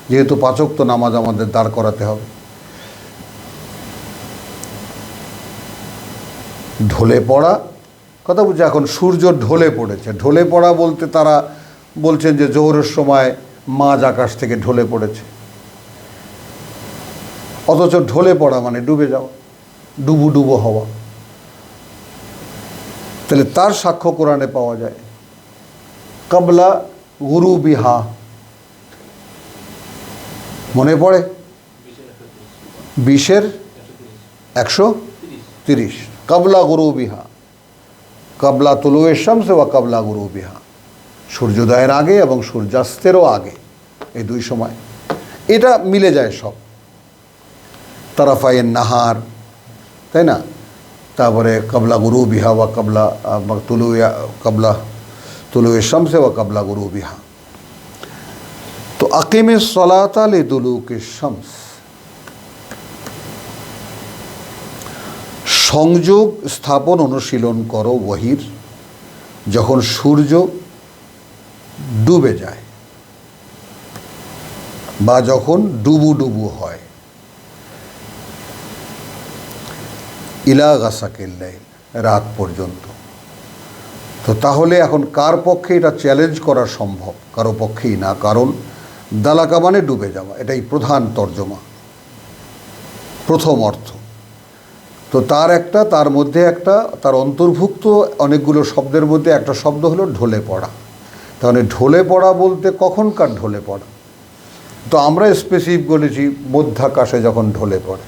যেহেতু পাঁচ ওয়াক্ত নামাজ আমাদের দাঁড় করাতে হবে। ঢলে পড়া কথা বুঝছে, এখন সূর্য ঢলে পড়েছে। ঢলে পড়া বলতে তারা বলছেন যে জোহরের সময় মাঝ আকাশ থেকে ঢলে পড়েছে, অথচ ঢলে পড়া মানে ডুবে যাওয়া, ডুবু ডুবো হওয়া। তাহলে তার সাক্ষ্য কোরআনে পাওয়া যায়। কাবলা গুরুবিহা, মনে পড়ে 20-130, কাবলা গুরুবিহা, কাবলা তুলুয়ে শামস ওয়া কাবলা গুরুবিহা, সূর্যোদয়ের আগে এবং সূর্যাস্তেরও আগে, এই দুই সময় এটা মিলে যায় সব। তারাফায়ের নাহার, তাই না? তারপরে কাবলা গুরুবিহা ওয়া কাবলা তুলুয়ে শামস ওয়া কাবলা গুরুবিহা। তো আকিমিস সালাতা লিদুলুকি শামস, সংযোগ স্থাপন অনুশীলন করো ওয়াহির, যখন সূর্য ডুবে যায় বা যখন ডুবু ডুবু হয়, ইলা গাসাকিল লাইল, রাত পর্যন্ত। তো তাহলে এখন কার পক্ষে এটা চ্যালেঞ্জ করা সম্ভব? কারো পক্ষেই না, কারণ দালাকা মানে ডুবে যাওয়া, এটাই প্রধান তর্জমা, প্রথম অর্থ। তো তার মধ্যে একটা, তার অন্তর্ভুক্ত অনেকগুলো শব্দের মধ্যে একটা শব্দ হলো ঢলে পড়া। তাহলে ঢলে পড়া বলতে কখনকার ঢলে পড়া? তো আমরা স্পেসিফিক বলেছি মধ্যাকাশে যখন ঢলে পড়ে,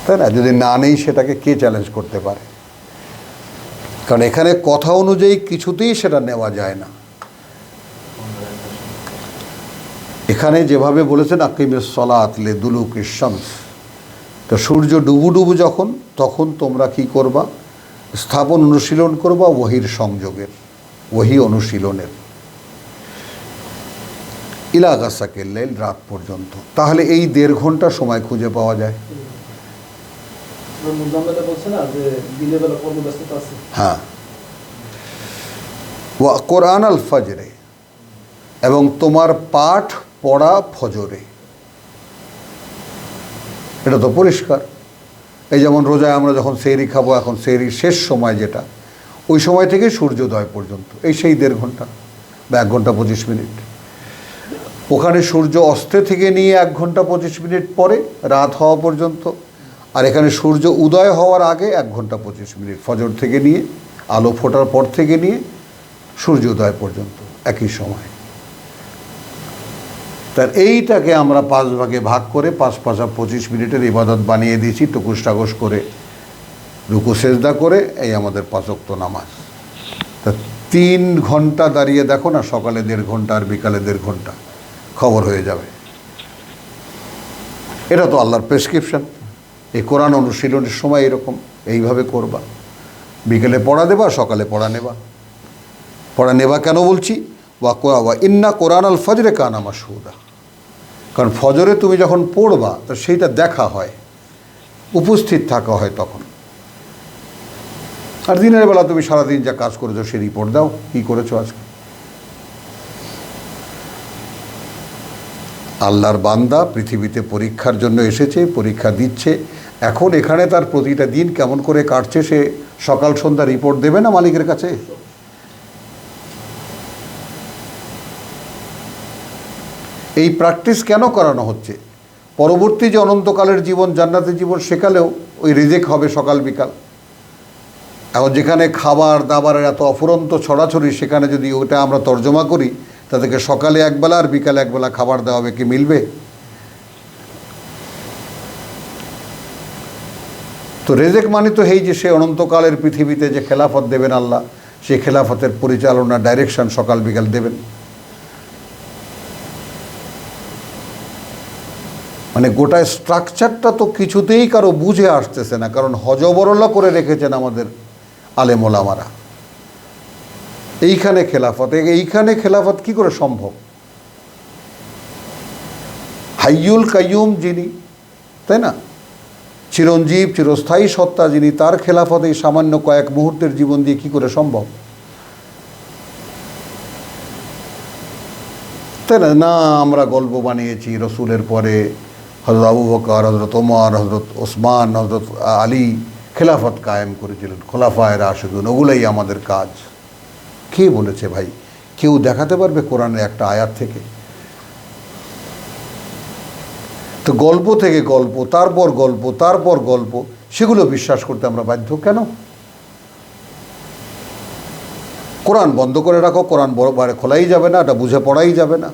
তাই না? যদি না নেই সেটাকে কে চ্যালেঞ্জ করতে পারে? কারণ এখানে কথা অনুযায়ী কিছুতেই সেটা নেওয়া যায় না। এখানে যেভাবে বলেছেন আকিমিস সালাত লিদুলুকি শামস, তো সূর্য ডুবু ডুবু যখন, তখন তোমরা কি করবা? স্থাপন অনুশীলন করবা ওয়াহির সংযোগের, ওয়াহি অনুশীলনের, ইলা গাসাকিল লাইল, রাত পর্যন্ত। তাহলে এই 1.5 ঘন্টা সময় খুঁজে পাওয়া যায়। হ্যাঁ, ওয়া কোরআন আল ফাজরে, এবং তোমার পাঠ পড়া ফজরে। এটা তো পরিষ্কার। এই যেমন রোজায় আমরা যখন সেহরি খাবো, এখন সেহরির শেষ সময় যেটা, ওই সময় থেকে সূর্যোদয় পর্যন্ত, এই সেই 1.5 ঘন্টা বা 1 ঘন্টা 25 মিনিট। ওখানে সূর্য অস্তে থেকে নিয়ে 1 ঘন্টা 25 মিনিট পরে রাত হওয়া পর্যন্ত, আর এখানে সূর্য উদয় হওয়ার আগে 1 ঘন্টা 25 মিনিট, ফজর থেকে নিয়ে, আলো ফোটার পর থেকে নিয়ে সূর্যোদয় পর্যন্ত একই সময়। তার এইটাকে আমরা 5 ভাগে ভাগ করে 5 5 25 মিনিটের ইবাদত বানিয়ে দিয়েছি, টুকুস টাকুস করে রুকু সেজদা করে, এই আমাদের 5 ওয়াক্ত নামাজ। তা 3 ঘন্টা দাঁড়িয়ে দেখো না, সকালে 1.5 ঘন্টা আর বিকালে 1.5 ঘন্টা, খবর হয়ে যাবে। এটা তো আল্লাহর প্রেসক্রিপশন। এই কোরআন অনুশীলনের সময় এরকম এইভাবে করবা, বিকেলে পড়া দেবা, সকালে পড়া নেবা। পড়া নেবা কেন বলছি? ওয়া ইন্না কোরআন আল ফজরে কানা মাশহুদা, কারণ ফজরে তুমি যখন পড়বা তো সেইটা দেখা হয়, উপস্থিত থাকা হয় তখন। আর দিনের বেলা তুমি সারাদিন যা কাজ করেছো সে রিপোর্ট দাও, কী করেছো আজকে। আল্লাহর বান্দা পৃথিবীতে পরীক্ষার জন্য এসেছে, পরীক্ষা দিচ্ছে। এখন এখানে তার প্রতিটা দিন কেমন করে কাটছে সে সকাল সন্ধ্যা রিপোর্ট দেবে না মালিকের কাছে? এই প্র্যাকটিস কেন করানো হচ্ছে? পরবর্তী যে অনন্তকালের জীবন, জান্নাতের জীবন, সেকালেও ওই রিজেক হবে সকাল বিকাল। এখন যেখানে খাবার দাবারের এত অফুরন্ত ছড়াছড়ি, সেখানে যদি ওটা আমরা তর্জমা করি, তাদেরকে সকালে একবেলা আর বিকালে একবেলা খাবার দেওয়া হবে, কি মিলবে? তো রেজেক মানে তো এই যে সে অনন্তকালের পৃথিবীতে যে খেলাফত দেবেন আল্লাহ, সেই খেলাফতের পরিচালনা ডাইরেকশন সকাল বিকাল দেবেন। মানে গোটা স্ট্রাকচারটা তো কিছুতেই কারো বুঝে আসতেছে না, কারণ হজবরলা করে রেখেছেন আমাদের আলেম ওলামারা। এইখানে খেলাফত কি করে সম্ভব? হাইয়ুল কাইয়ুম যিনি, তাই না, চিরঞ্জীব চিরস্থায়ী সত্তা যিনি, তার খেলাফত এই সামান্য কয়েক মুহূর্তের জীবন দিয়ে কি করে সম্ভব? তাই না? না আমরা গল্প বানিয়েছি রসুলের পরে হযরত আবু বকর, হযরত ওমর, হযরত ওসমান, হযরত আলী খেলাফত কায়েম করেছিলেন, খোলাফায়ে রাশিদুন, ওগুলোই আমাদের কাজ। কে বলেছে ভাই? কেউ দেখাতে পারবে কোরআনের একটা আয়াত থেকে? তো গল্প থেকে গল্প, তারপর গল্প, তারপর গল্প, সেগুলো বিশ্বাস করতে আমরা বাধ্য কেন? কোরআন বন্ধ করে রাখো, কোরআন বড়বারে খোলাই যাবে না, এটা বুঝে পড়াই যাবে না।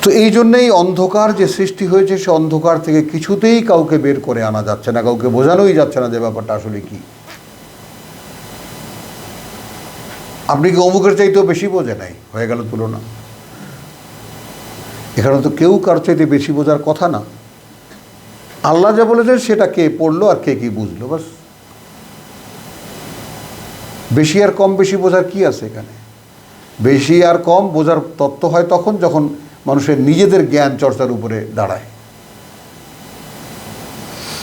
তো এই জন্যেই অন্ধকার যে সৃষ্টি হয়েছে, সে অন্ধকার থেকে কিছুতেই কাউকে বের করে আনা যাচ্ছে না, কাউকে বোঝানোই যাচ্ছে না যে ব্যাপারটা আসলে কি। আপনি কি অমুকের চাইতেও বেশি বোঝে নাই, হয়ে গেল তুলনা। এখানে তো কেউ কার চাইতে বেশি বোঝার কথা না। আল্লাহ যা বলেছেন সেটা কে পড়লো আর কে কি বুঝলো, বাস। বেশি আর কম বেশি বোঝার কি আছে এখানে? বেশি আর কম বোঝার তত্ত্ব হয় তখন যখন মানুষের নিজেদের জ্ঞান চর্চার উপরে দাঁড়ায়।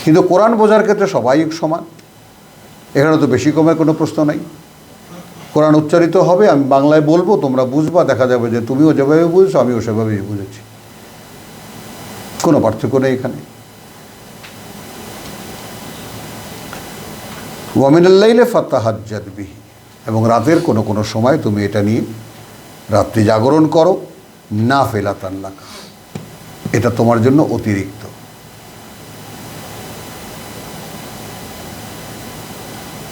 কিন্তু কোরআন বোঝার ক্ষেত্রে সবাই সমান, এখানে তো বেশি কমের কোনো প্রশ্ন নাই। কোরআন উচ্চারিত হবে, আমি বাংলায় বলবো, তোমরা বুঝবা, দেখা যাবে যে তুমিও যেভাবে বুঝছো আমিও সেভাবেই বুঝেছি, কোনো পার্থক্য নেই এখানে। ওয়া মিনাল লাইলি ফাতাহাজ্জাদ বিহি, এবং রাতের কোনো কোনো সময় তুমি এটা নিয়ে রাত্রি জাগরণ করো, নাফিলাতান লাকা, এটা তোমার জন্য অতিরিক্ত।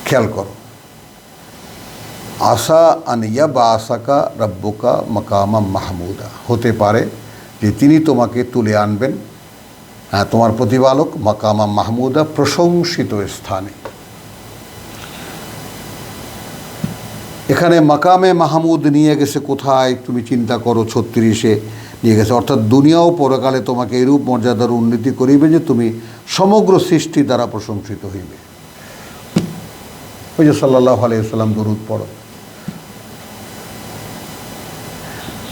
খেয়াল করো, আসা আনিয়া বা আসাকা রব্বুকা মাকামা মাহমুদা, হতে পারে যে তিনি তোমাকে তুলে আনবেন, হ্যাঁ, তোমার প্রতিপালক মাকামা মাহমুদা, প্রশংসিত স্থানে। এখানে মাকামে মাহমুদ নিয়ে গেছে কোথায় তুমি চিন্তা করো, 36-এ নিয়ে গেছে, অর্থাৎ দুনিয়া ও পরকালে তোমাকে এরূপ মর্যাদার উন্নতি করিবে যে তুমি সমগ্র সৃষ্টি দ্বারা প্রশংসিত হইবে। ওই যে সাল্লাল্লাহু আলাইহি ওয়াসাল্লাম দরুদ পড়ো।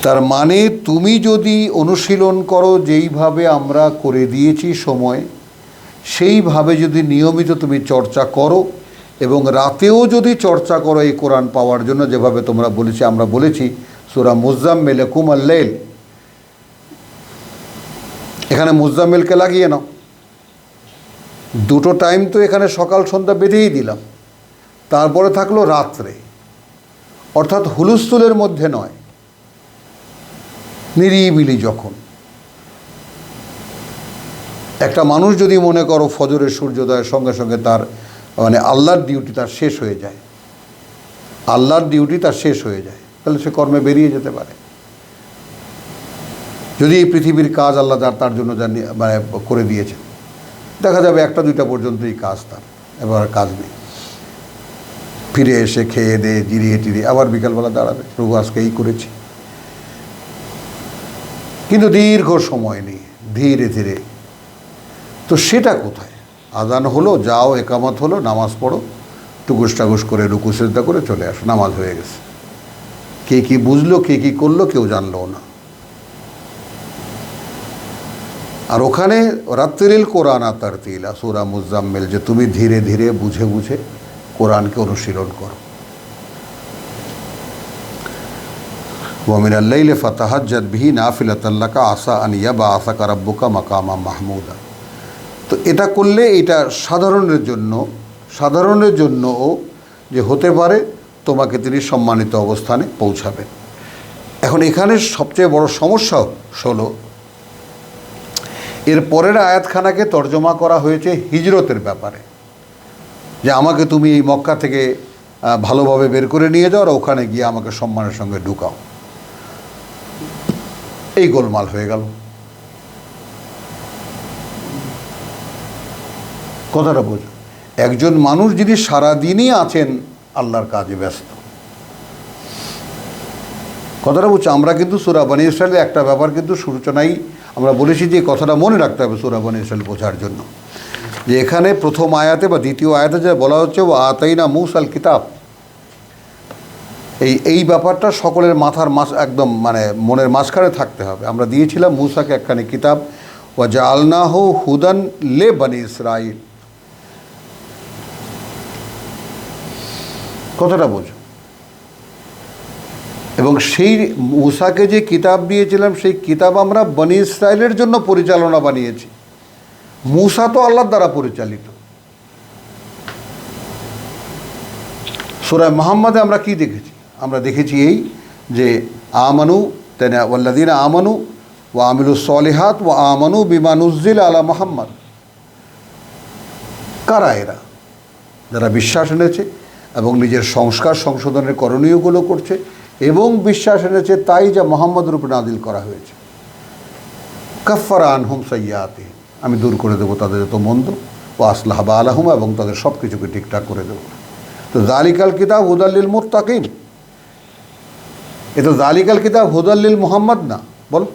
তার মানে তুমি যদি অনুশীলন করো যেইভাবে আমরা করে দিয়েছি সময়, সেইভাবে যদি নিয়মিত তুমি চর্চা করো, এবং রাতেও যদি চর্চা করো এই কোরআন পাওয়ার জন্য, যেভাবে তোমরা বলেছি, আমরা বলেছি সূরা মুজাম্মিল কুমাল লাইল, এখানে মুজাম্মিলকে লাগিয়ে নাও, দুটো টাইম তো এখানে সকাল সন্ধ্যা বেঁধেই দিলাম, তারপরে থাকলো রাত্রে, অর্থাৎ হুলস্থুলের মধ্যে নয়, নিরিবিলি। যখন একটা মানুষ যদি মনে করো ফজরের সূর্যোদয়ের সঙ্গে সঙ্গে তার মানে আল্লাহর ডিউটি তার শেষ হয়ে যায়, আল্লাহর ডিউটি তার শেষ হয়ে যায়, তাহলে সে কর্মে বেরিয়ে যেতে পারে। যদি এই পৃথিবীর কাজ আল্লাহ তার জন্য মানে করে দিয়েছেন, দেখা যাবে 1টা 2টা পর্যন্তই কাজ তার, এবার কাজ নেই, ফিরে এসে খেয়ে দিয়ে জিরিয়ে টিরিয়ে আবার বিকালবেলা দাঁড়াবে, প্রভু আজকে এই করেছি। কিন্তু দীর্ঘ সময় নেই, ধীরে ধীরে। তো সেটা কোথায়? আজান হলো, যাও, একামত হলো, নামাজ পড়ো, টুকুস টাকুস করে রুকু সেজদা করে চলে আসো, নামাজ হয়ে গেছে। কে কি বুঝলো, কে কি করলো, কেউ জানলো না। আর ওখানে রাত্রিল কোরআন তারতিলা, সূরা মুজাম্মিল, যে তুমি ধীরে ধীরে বুঝে বুঝে কোরআনকে অনুশীলন করো। ওয়া মিনাল লাইলি ফাতাহাজ্জাদ বিহি নাফিলাতাল লাকা আসা আন ইয়াবআসাকা রাব্বুকা মাকামা মাহমুদা। তো এটা করলে এটা সাধারণের জন্যও যে হতে পারে তোমাকে তিনি সম্মানিত অবস্থানে পৌঁছাবেন। এখন এখানে সবচেয়ে বড় সমস্যা হলো এর পরের আয়াতখানাকে তর্জমা করা হয়েছে হিজরতের ব্যাপারে, যে আমাকে তুমি এই মক্কা থেকে ভালোভাবে বের করে নিয়ে যাও, আর ওখানে গিয়ে আমাকে সম্মানের সঙ্গে ঢুকাও। এই গোলমাল হয়ে গেল। কথাটা বোঝো, একজন মানুষ যিনি সারাদিনই আছেন আল্লাহর কাজে ব্যস্ত। কথাটা বুঝছো? আমরা কিন্তু সূরা বনী ইসরাঈলের একটা ব্যাপার কিন্তু সূচনায় আমরা বলেছি, যে কথাটা মনে রাখতে হবে সূরা বনী ইসরাঈল বোঝার জন্য, যে এখানে প্রথম আয়াতে বা দ্বিতীয় আয়াতে যে বলা হচ্ছে ও আতাইনা মূসাল কিতাব, এই ব্যাপারটা সকলের মাথার একদম মানে মনের মাঝখানে থাকতে হবে। আমরা দিয়েছিলাম মূসাকে একখানি কিতাব, ওয়া জাআলনাহু হুদান লে বনী ইসরাঈল। কথাটা বোঝো। এবং সেই মূসাকে যে কিতাব দিয়েছিলাম, সেই কিতাব আমরা বনী ইসরাঈলের জন্য পরিচালনা বানিয়েছি। মূসা তো আল্লাহর দ্বারা পরিচালিত। সূরা মুহাম্মাদে আমরা কি দেখেছি? আমরা দেখেছি এই যে আমানু তেনা ওয়াল্লাযীনা আমানু ওয়া আমিলুস সলিহাত ওয়া আমানু বিমা নুযযিলা আলা মুহাম্মদ। কারা এরা? যারা বিশ্বাস এনেছে এবং নিজের সংস্কার সংশোধনের করণীয়গুলো করছে এবং বিশ্বাস এনেছে তাই যা মুহাম্মদের উপর নাজিল করা হয়েছে। কাফারা আনহুম সাইয়্যাতিহিম, আমি দূর করে দেবো তাদের যত মন্দ, ও আসলাহ বালাহুম, এবং তাদের সব কিছুকে ঠিকঠাক করে দেবো। তো যালিকাল কিতাব হুদাল লিল মুত্তাকিন, এটা যালিকাল কিতাব হুদাল লিল মুহাম্মদ না? বলো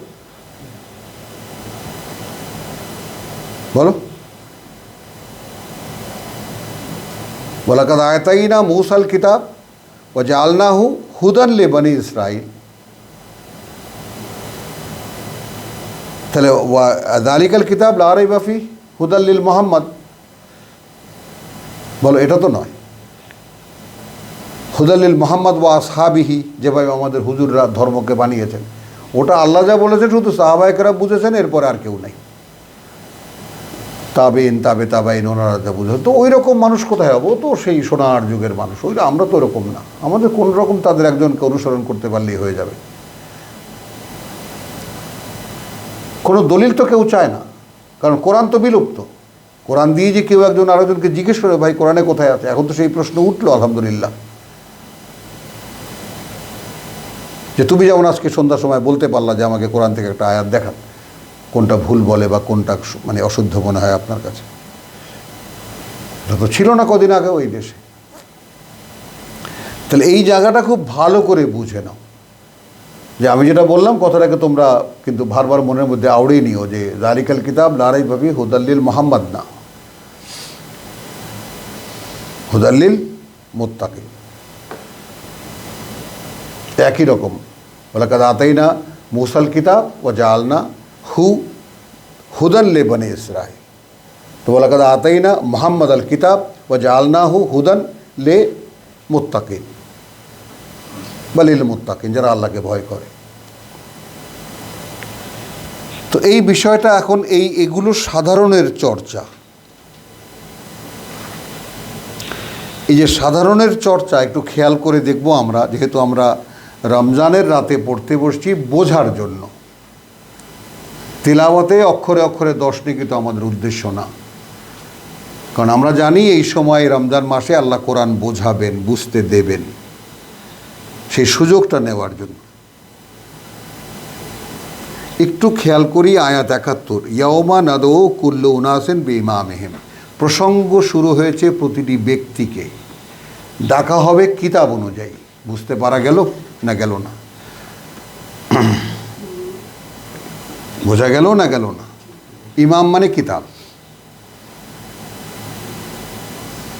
বলো। ওয়ালাকাদ আতাইনা মূসাল কিতাব ওয়া জাআলনাহু হুদান লি বনী ইসরাঈল। তাহলে যালিকাল কিতাব লা রাইবা ফি হুদাল লিল মুহাম্মদ, বলো এটা তো নয়। হুদাল লিল মুহাম্মদ ওয়া আসহাবিহি, যেভাবে আমাদের হুজুররা ধর্মকে বানিয়েছেন, ওটা আল্লাহ যা বলেছেন শুধু সাহাবায়ে কেরাম বুঝেছেন, এরপরে আর কেউ নাই। তাবেইন ওনারা যা বুঝেছেন। তো ওই রকম মানুষ কোথায় হবো? তো সেই সোনার যুগের মানুষ, ওইটা আমরা তো ওরকম না। আমাদের কোন রকম তাদের একজনকে অনুসরণ করতে পারলেই হয়ে যাবে। কোনো দলিল তো কেউ চায় না, কারণ কোরআন তো বিলুপ্ত। কোরআন দিয়ে যে কেউ একজন আরেকজনকে জিজ্ঞেস করে ভাই কোরআনে কোথায় আছে, এখন তো সেই প্রশ্ন উঠলো আলহামদুলিল্লাহ। যে তুমি যেমন আজকে সন্ধ্যার সময় বলতে পারলা যে আমাকে কোরআন থেকে একটা আয়াত দেখান, কোনটা ভুল বলে বা কোনটা মানে অশুদ্ধ মনে হয় আপনার কাছে। তো ছিল না কদিন আগে ওই দেশে। তাহলে এই জায়গাটা খুব ভালো করে বুঝে নাও, যে আমি যেটা বললাম কথাটাকে তোমরা কিন্তু বারবার মনের মধ্যে আওড়েই নিও, যে যালিকাল কিতাব লা রাইবা ফি হুদাল লিল মুহাম্মদ না, হুদাল লিল মুত্তাকিন। একই রকম ওয়ালাকাদ আতাইনা মূসাল কিতাব ওয়া জাআলনাহু হুদান লি বনী ইসরাঈল। তো ওয়ালাকাদ আতাইনা মুহাম্মদ আল কিতাব ওয়া জাআলনাহু হুদান লি মুত্তাকিন বা লিল মুত্তাকিন, যারা আল্লাহকে ভয় করে। তো এই বিষয়টা এখন এগুলো সাধারণের চর্চা। এই যে সাধারণের চর্চা একটু খেয়াল করে দেখব আমরা, যেহেতু আমরা রমজানের রাতে পড়তে বসছি বোঝার জন্য। তিলাওয়াতে অক্ষরে অক্ষরে দর্শনে কিন্তু আমাদের উদ্দেশ্য না, কারণ আমরা জানি এই সময় রমজান মাসে আল্লাহ কোরআন বোঝাবেন, বুঝতে দেবেন। সেই সুযোগটা নেওয়ার জন্য। একটু খেয়াল করি আয়াত 71, ইয়াওমা নাদো কুল্লু উনাসিন বিইমামিহিম। প্রসঙ্গ শুরু হয়েছে প্রতিটি ব্যক্তিকে ডাকা হবে কিতাব অনুযায়ী। বুঝতে পারা গেল না গেল না? বোঝা গেল না গেল না? ইমাম মানে কিতাব।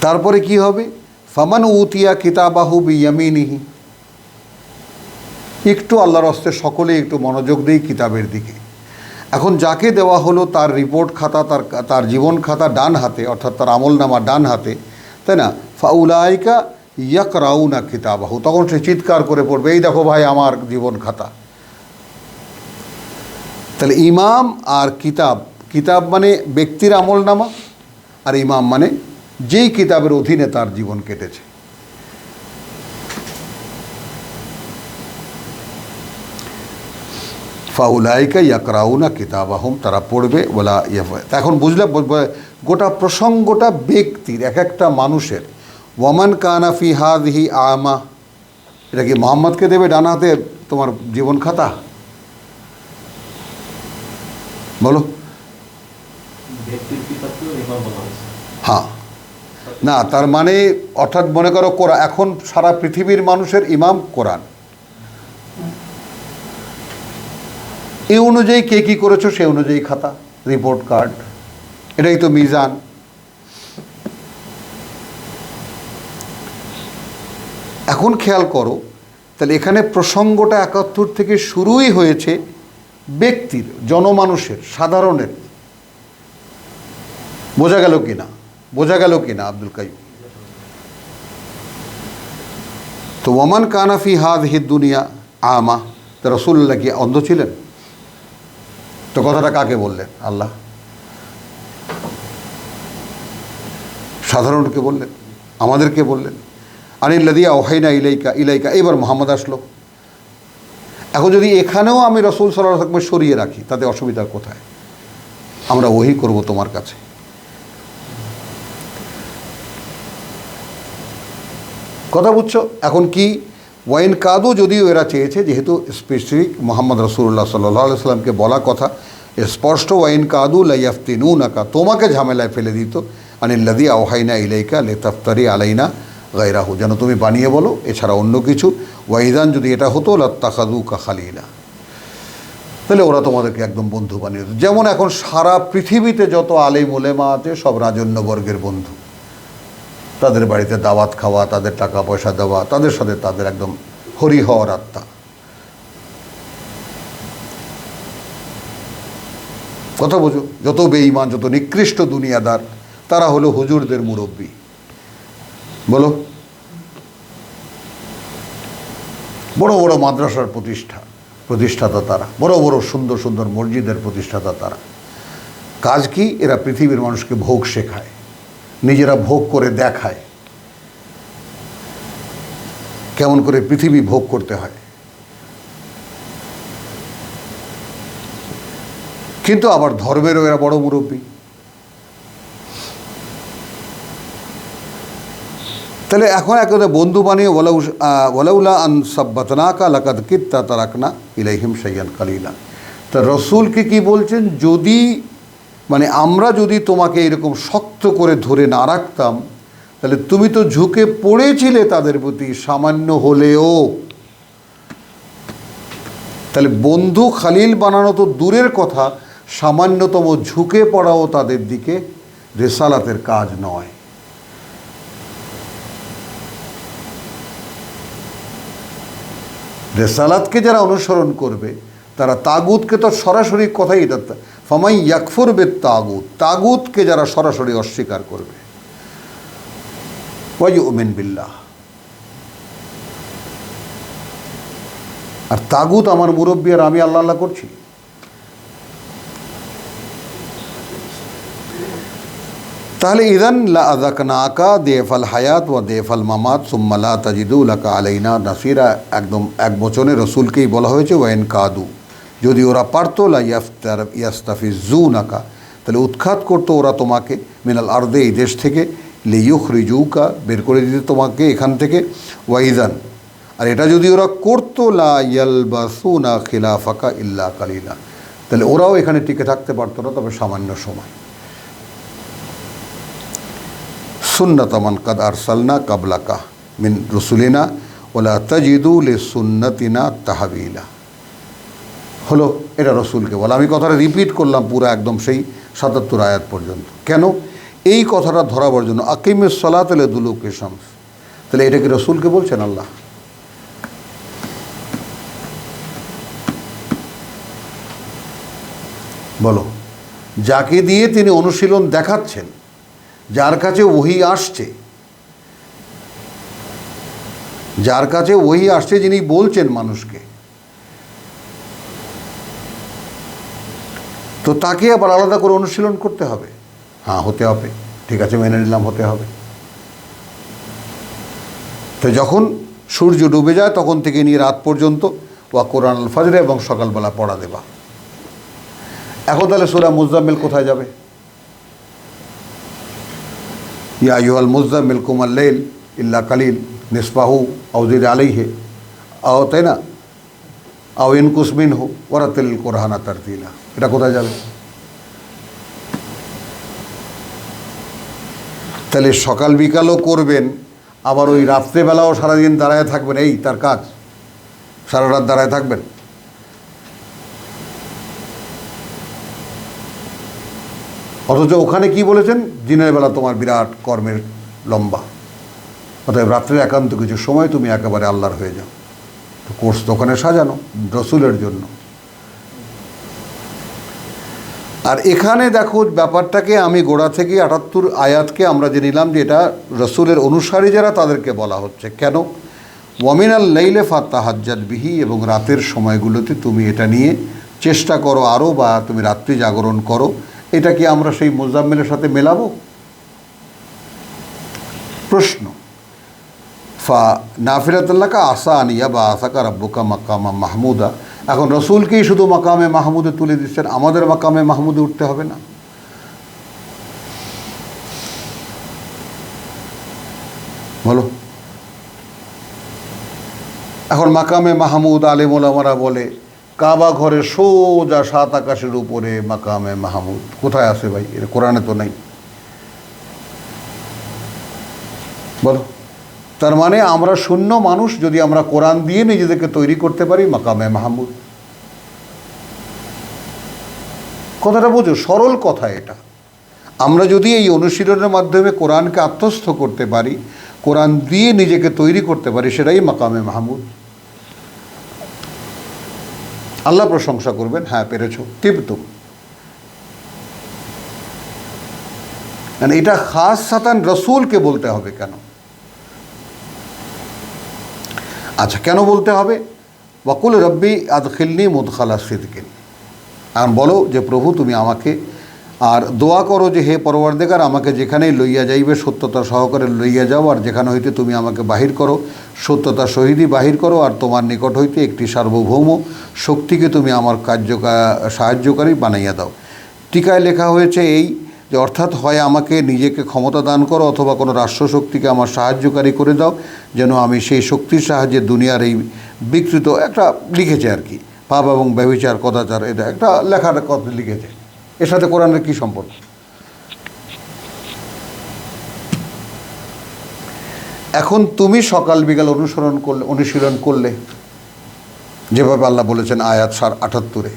তারপরে কি হবে? ফামান উতিয়া কিতাবাহু বিয়ামিনিহি। একটু আল্লাহর হস্তে সকলে একটু মনোযোগ দেই কিতাবের দিকে। এখন যাকে দেওয়া হলো তার রিপোর্ট খাতা, তার জীবন খাতা ডান হাতে, অর্থাৎ তার আমলনামা ডান হাতে, তাই না? ফাউলাইকা ইয়াকরাউনা কিতাবাহু। তখন সে চিৎকার করে পড়বে, এই দেখো ভাই আমার জীবন খাতা। তাহলে ইমাম আর কিতাব, কিতাব মানে ব্যক্তির আমলনামা, আর ইমাম মানে যেই কিতাবের অধীনে তার জীবন কেটেছে। ফাউলাইকা ইয়াকরাউনা কিতাবাহুম, তারা পড়বে বলা ইয়াফা। এখন বুঝলে গোটা প্রসঙ্গটা ব্যক্তির, এক একটা মানুষের। ওয়ামান কানা ফি হাযিহি আমা, এটা কি মোহাম্মদকে দেবে ডান হাতে তোমার জীবন খাতা? বলো। হ্যাঁ, না তার মানে অর্থাৎ মনে করো কোরআন, এখন সারা পৃথিবীর মানুষের ইমাম কোরআন। এই অনুযায়ী কে কী করেছো সে অনুযায়ী খাতা, রিপোর্ট কার্ড, এটাই তো মিজান। এখন খেয়াল করো, তাহলে এখানে প্রসঙ্গটা 71 থেকে শুরুই হয়েছে ব্যক্তির, জনমানুষের, সাধারণের। বোঝা গেল কি না? বোঝা গেল কি না আব্দুল কাইয়ুম? তো ওয়ামান কানা ফি হাযিহি দুনিয়া আমা, তো রাসূলুল্লাহ কি অন্ধ ছিলেন? তো কথাটা কাকে বললেন? আল্লাহ। সাধারণকে বললেন, আমাদেরকে বললেন। আনিল্লাযী আওহাইনা ইলাইকা ইলাইকা, এবার মোহাম্মদ আসলো। এখন যদি এখানেও আমি রাসূল সাল্লাল্লাহু আলাইহি ওয়াসাল্লামকে সরিয়ে রাখি, তাতে অসুবিধা কোথায়? আমরা ওহী করব তোমার কাছে। কথা বুঝছো? এখন কি ওয়াইন কাদু, যদিও এরা চেয়েছে, যেহেতু স্পেসিফিক মোহাম্মদ রাসূলুল্লাহ সাল্লাল্লাহু আলাইহি ওয়াসাল্লামকে বলা কথা স্পষ্ট, ওয়াইন কাদু লাইয়াফতিনুনাকা, তোমাকে ঝামেলায় ফেলে দিত। আনিল্লাযী আওহাইনা ইলাইকা লিতাফতারি আলাইনা গায়রাহু, যেন তুমি বানিয়ে বলো এছাড়া অন্য কিছু। ওয়াইদান, যদি এটা হতো লাত্তাখাযুকা খালিলা, তাহলে ওরা তোমাদেরকে একদম বন্ধু বানিয়ে দিত। যেমন এখন সারা পৃথিবীতে যত আলেম ওলেমা আছে সব রাজন্যবর্গের বন্ধু, তাদের বাড়িতে দাওয়াত খাওয়া, তাদের টাকা পয়সা দেওয়া, তাদের সাথে তাদের একদম হরি হওয়ার আত্মা। কথা বোঝো? যত বেঈমান, যত নিকৃষ্ট দুনিয়াদার, তারা হলো হুজুরদের মুরব্বী। বলো। বড় বড় মাদ্রাসার প্রতিষ্ঠাতা তারা, বড় বড় সুন্দর সুন্দর মসজিদের প্রতিষ্ঠাতা তারা। কাজ কি? এরা পৃথিবীর মানুষকে ভোগ শেখায়, নিজেরা ভোগ করে দেখায় কেমন করে পৃথিবী ভোগ করতে হয়। কিন্তু আবার ধর্মেরও এরা বড় মুরব্বী। তাহলে এখন একদম বন্ধু বানিয়ে ওয়ালাউলা আন সাব্বাতনাকা লাকাদ কিত্তা তারাকনা ইলাইহিম শাইয়ান কালিলা। তা রসুলকে কি বলছেন? যদি মানে আমরা যদি তোমাকে এরকম শক্ত করে ধরে না রাখতাম, তাহলে তুমি তো ঝুঁকে পড়েছিলে তাদের প্রতি সামান্য হলেও। তাহলে বন্ধু খালিল বানানো তো দূরের কথা, সামান্যতম ঝুঁকে পড়াও তাদের দিকে রেসালাতের কাজ নয়। রেসালাতকে যারা অনুসরণ করবে তারা তাগুতকে তো সরাসরি কথাই এটা, ফামাই ইয়াকফুর বিত তাগুত, তাগুতকে যারা সরাসরি অস্বীকার করবে, ওয়া ইউমিন বিল্লাহ। আর তাগুত আমার মুরব্বী আর আমি আল্লাহ আল্লাহ করছি। তাহলে ইদান লা আযাকনাকা দেফাল হায়াত ওয়া দেফাল মামাত সুম্মা লা তাজিদু লাকা আলাইনা নাসিরা। একদম এক বচনে রসুলকেই বলা হয়েছে ওয়াইন কাদু, যদি ওরা পারতো লা ইয়াস্তাফিজুনাকা, তাহলে উৎখাত করতো ওরা তোমাকে, মিনাল আরদে, এই দেশ থেকে, লিইউখরিজুকা, বের করে দিতে তোমাকে এখান থেকে, ওয়াইদান, আর এটা যদি ওরা করতো লা ইয়ালবাসুনা খিলাফাকা ইল্লা কালিলা, তাহলে ওরাও এখানে টিকে থাকতে পারতো না, তবে সামান্য সময়। সুন্নাত মান কাদ আরসালনা কাবলাকা মিন রুসুলিনা ওয়ালা তাজিদু লিসুন্নাতিনা তাহবিলা। হলো, এটা রসুলকে বলা। আমি কথাটা রিপিট করলাম পুরো একদম সেই ৭৭ আয়াত পর্যন্ত। কেন? এই কথাটা ধরাবার জন্য। আকিমিস সালাত লিদুলুকি শামস, তাহলে এটা কি রসুলকে বলছেন আল্লাহ? বলো, যাকে দিয়ে তিনি অনুশীলন দেখাচ্ছেন, যার কাছে ওহী আসছে, যার কাছে ওহী আসছে, যিনি বলছেন মানুষকে, তো তাকে আবার আলাদা করে অনুশীলন করতে হবে? হ্যাঁ, হতে হবে, ঠিক আছে, মেনে নিলাম, হতে হবে। তো যখন সূর্য ডুবে যায় তখন থেকে নিয়ে রাত পর্যন্ত ওয়া কোরআন আল ফজরে এবং সকালবেলা পড়া দেবা। এখন তাহলে সূরা মুজাম্মিল কোথায় যাবে? ইয়া আইয়ুহাল মুজাম্মিল কুমাল লাইল ইল্লা কালিল নিসফাহু আও জিদ আলাইহি আও, তাই না, আও ইনকুস মিনহু ওয়ারাতিল কুরআনা তারতিলা, এটা কোথায় যাবে? তাহলে সকাল বিকালও করবেন, আবার ওই রাত্রেবেলাও সারাদিন দাঁড়ায় থাকবেন, এই তার কাজ, সারা রাত দাঁড়ায় থাকবেন। অথচ ওখানে কি বলেছেন? দিনের বেলা তোমার বিরাট কর্মের লম্বা, অতএব রাত্রে একান্ত কিছু সময় তুমি একেবারে আল্লাহর হয়ে যাও। তো কোর্স তো ওখানে সাজানো রসুলের জন্য। আর এখানে দেখো ব্যাপারটাকে আমি গোড়া থেকে ৭৮ আয়াতকে আমরা যে নিলাম যে এটা রসুলের অনুসারী যারা তাদেরকে বলা হচ্ছে। কেন? ওয়ামিনাল লাইলে ফাতাহাজ্জাদ বিহি, এবং রাতের সময়গুলোতে তুমি এটা নিয়ে চেষ্টা করো আরও, বা তুমি রাত্রি জাগরণ করো। এটা কি আমরা সেই মুজাম্মিলের সাথে মেলাবো? প্রশ্ন। ফা নাফিরাতুল্লাহকা আসা আনিয়া বা আসাকা রাব্বুকা মাকামা মাহমুদা, এখন রসুলকেই শুধু মাকামে মাহমুদে তুলে দিচ্ছেন, আমাদের মাকামে মাহমুদে উঠতে হবে না? বলো, এখন মাকামে মাহমুদ আলেম ওলামারা বলে কাবা ঘরে সোজা ৭ আকাশের উপরে মাকামে মাহমুদ। কোথায় আছে ভাই? এর কোরআনে তো নাই। বলো, তার মানে আমরা শূন্য মানুষ, যদি আমরা কোরআন দিয়ে নিজেদেরকে তৈরি করতে পারি মাকামে মাহমুদ। কথাটা বোঝো, সরল কথা এটা। আমরা যদি এই অনুশীলনের মাধ্যমে কোরআনকে আত্মস্থ করতে পারি, কোরআন দিয়ে নিজেকে তৈরি করতে পারি, সেটাই মাকামে মাহমুদ। আল্লাহ প্রশংসা করবেন, হ্যাঁ পেরেছো, তিবতুম। এটা খাস সাতান রসুলকে বলতে হবে কেন? আচ্ছা, কেন বলতে হবে? ওয়াকুল রব্বি আদখিলনি মুদখালা সিদকিন, আর বলো যে প্রভু তুমি আমাকে, আর দোয়া করো যে হে পরওয়ারদিগার, আমাকে যেখানেই লইয়া যাইবে সত্যতা সহকারে লইয়া যাও, আর যেখানে হইতে তুমি আমাকে বাহির করো সত্যতা সহিতই বাহির করো, আর তোমার নিকট হইতে একটি সার্বভৌম শক্তিকে তুমি আমার সাহায্যকারী বানাইয়া দাও। টিকায় লেখা হয়েছে এই যে, অর্থাৎ হয় আমাকে নিজেকে ক্ষমতা দান করো, অথবা কোনো রাষ্ট্রশক্তিকে আমার সাহায্যকারী করে দাও, যেন আমি সেই শক্তির সাহায্যে দুনিয়ার এই বিকৃত একটা লিখেছে আর কি, পাপ এবং ব্যভিচার কদাচার, এটা একটা লেখার কথা লিখেছে। এর সাথে কোরআনের কী সম্পর্ক? এখন তুমি সকাল বিকাল অনুশীলন করলে, যেভাবে আল্লাহ বলেছেন আয়াত ৭৮-এ,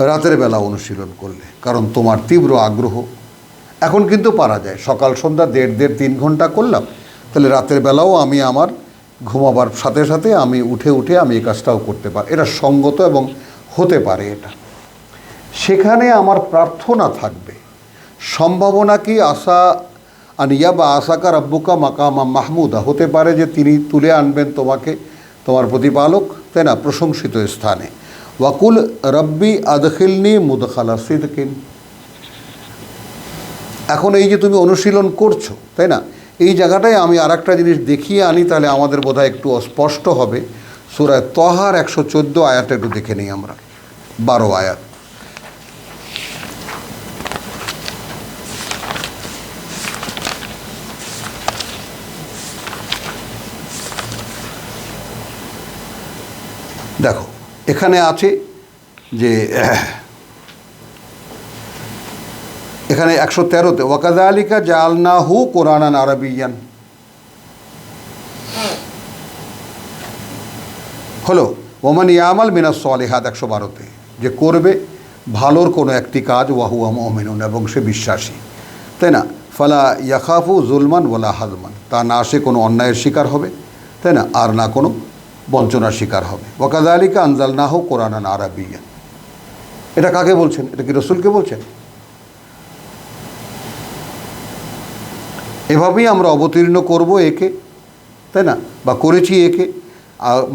রাতের বেলা অনুশীলন করলে, কারণ তোমার তীব্র আগ্রহ। এখন কিন্তু পারা যায়, সকাল সন্ধ্যা ১.৫-৩ ঘন্টা করলাম, তাহলে রাতের বেলাও আমি আমার ঘুমাবার সাথে সাথে আমি উঠে আমি এই কাজটাও করতে পারি। এটা সঙ্গত এবং হতে পারে। এটা সেখানে আমার প্রার্থনা থাকবে। সম্ভাবনা কি আশা আনিয়া বা আশাকা রাব্বুকা মাকামা মাহমুদা, হতে পারে যে তিনি তুলে আনবেন তোমাকে, তোমার প্রতিপালক, তাই না, প্রশংসিত স্থানে। ওয়াকুল রব্বি আদখিলনি মুদখালা সিদকিন, এখন এই যে তুমি অনুশীলন করছো, তাই না, এই জায়গাটায় আমি আর একটা জিনিস দেখিয়ে আনি, তাহলে আমাদের বোধহয় একটু স্পষ্ট হবে। সূরা তহার ১১৪ আয়াতটা একটু দেখে নিই আমরা, ১২ আয়াত। দেখো এখানে আছে যে এখানে 113-তে ওয়াকাযালিকা জাআলনাহু কুরআনান আরাবিয়ান হলো ওমান ইয়ামাল মিনাস সালিহাত 112-তে যে করবে ভালোর কোনো একটি কাজ ওয়াহুয়া মুমিনুন এবং সে বিশ্বাসী, তাই না? ফালা ইয়াখাফু জুলমান ওয়ালা হাজমান, তা না সে কোনো অন্যায়ের শিকার হবে, তাই না, আর না কোনো বঞ্চনার শিকার হবে। ওয়াকাযালিকা আনজালনাহু কুরআনান আরাবিয়ান, এটা কাকে বলছেন? এটা কি রসুলকে বলছেন? এভাবেই আমরা অবতীর্ণ করব একে, তাই না, বা করেছি একে,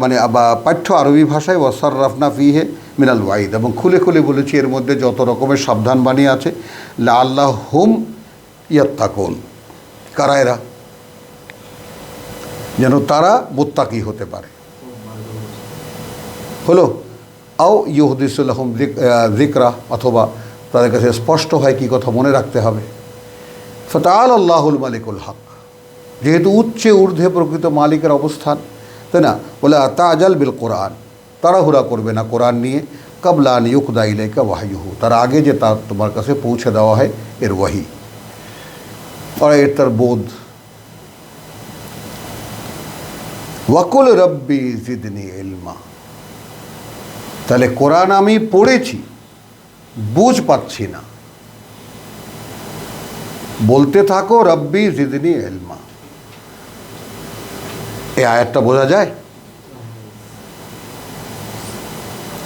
মানে বা পাঠ্য আরবি ভাষায় ওয়াসাররাফনা ফিহে মিনাল ওয়াইদ, এবং খুলে খুলে বলেছি এর মধ্যে যত রকমের সাবধান বাণী আছে। লাআল্লাহুম ইয়াত্তাকুন, কারা এরা? যেন তারা মুত্তাকি হতে পারে। হলো আও ইউহদিসু লাহুম যিকরা, অথবা তাদের কাছে স্পষ্ট হয় কি কথা মনে রাখতে হবে। ফাতাআলা আল্লাহুল মালিকুল হক, যেহেতু উচ্চে ঊর্ধ্বে প্রকৃত মালিকের অবস্থান, তাই না, বলে তাজাল বিল কোরআন, তাড়াহুড়া করবে না কোরআন নিয়ে, কাবলা আন ইউকদা ইলাইকা ওয়াহয়ুহু, তার আগে যে তার তোমার কাছে পৌঁছে দেওয়া হয় এর ওয়াহি, আর এর তার বোধ। ওয়াকুল রব্বি জিদনি ইলমা, তাহলে কোরআন আমি পড়েছি, বুঝ পাচ্ছি না, বলতে থাকো রব্বি জিদনি ইলমা। এই আয়াতটা বোঝা যায়?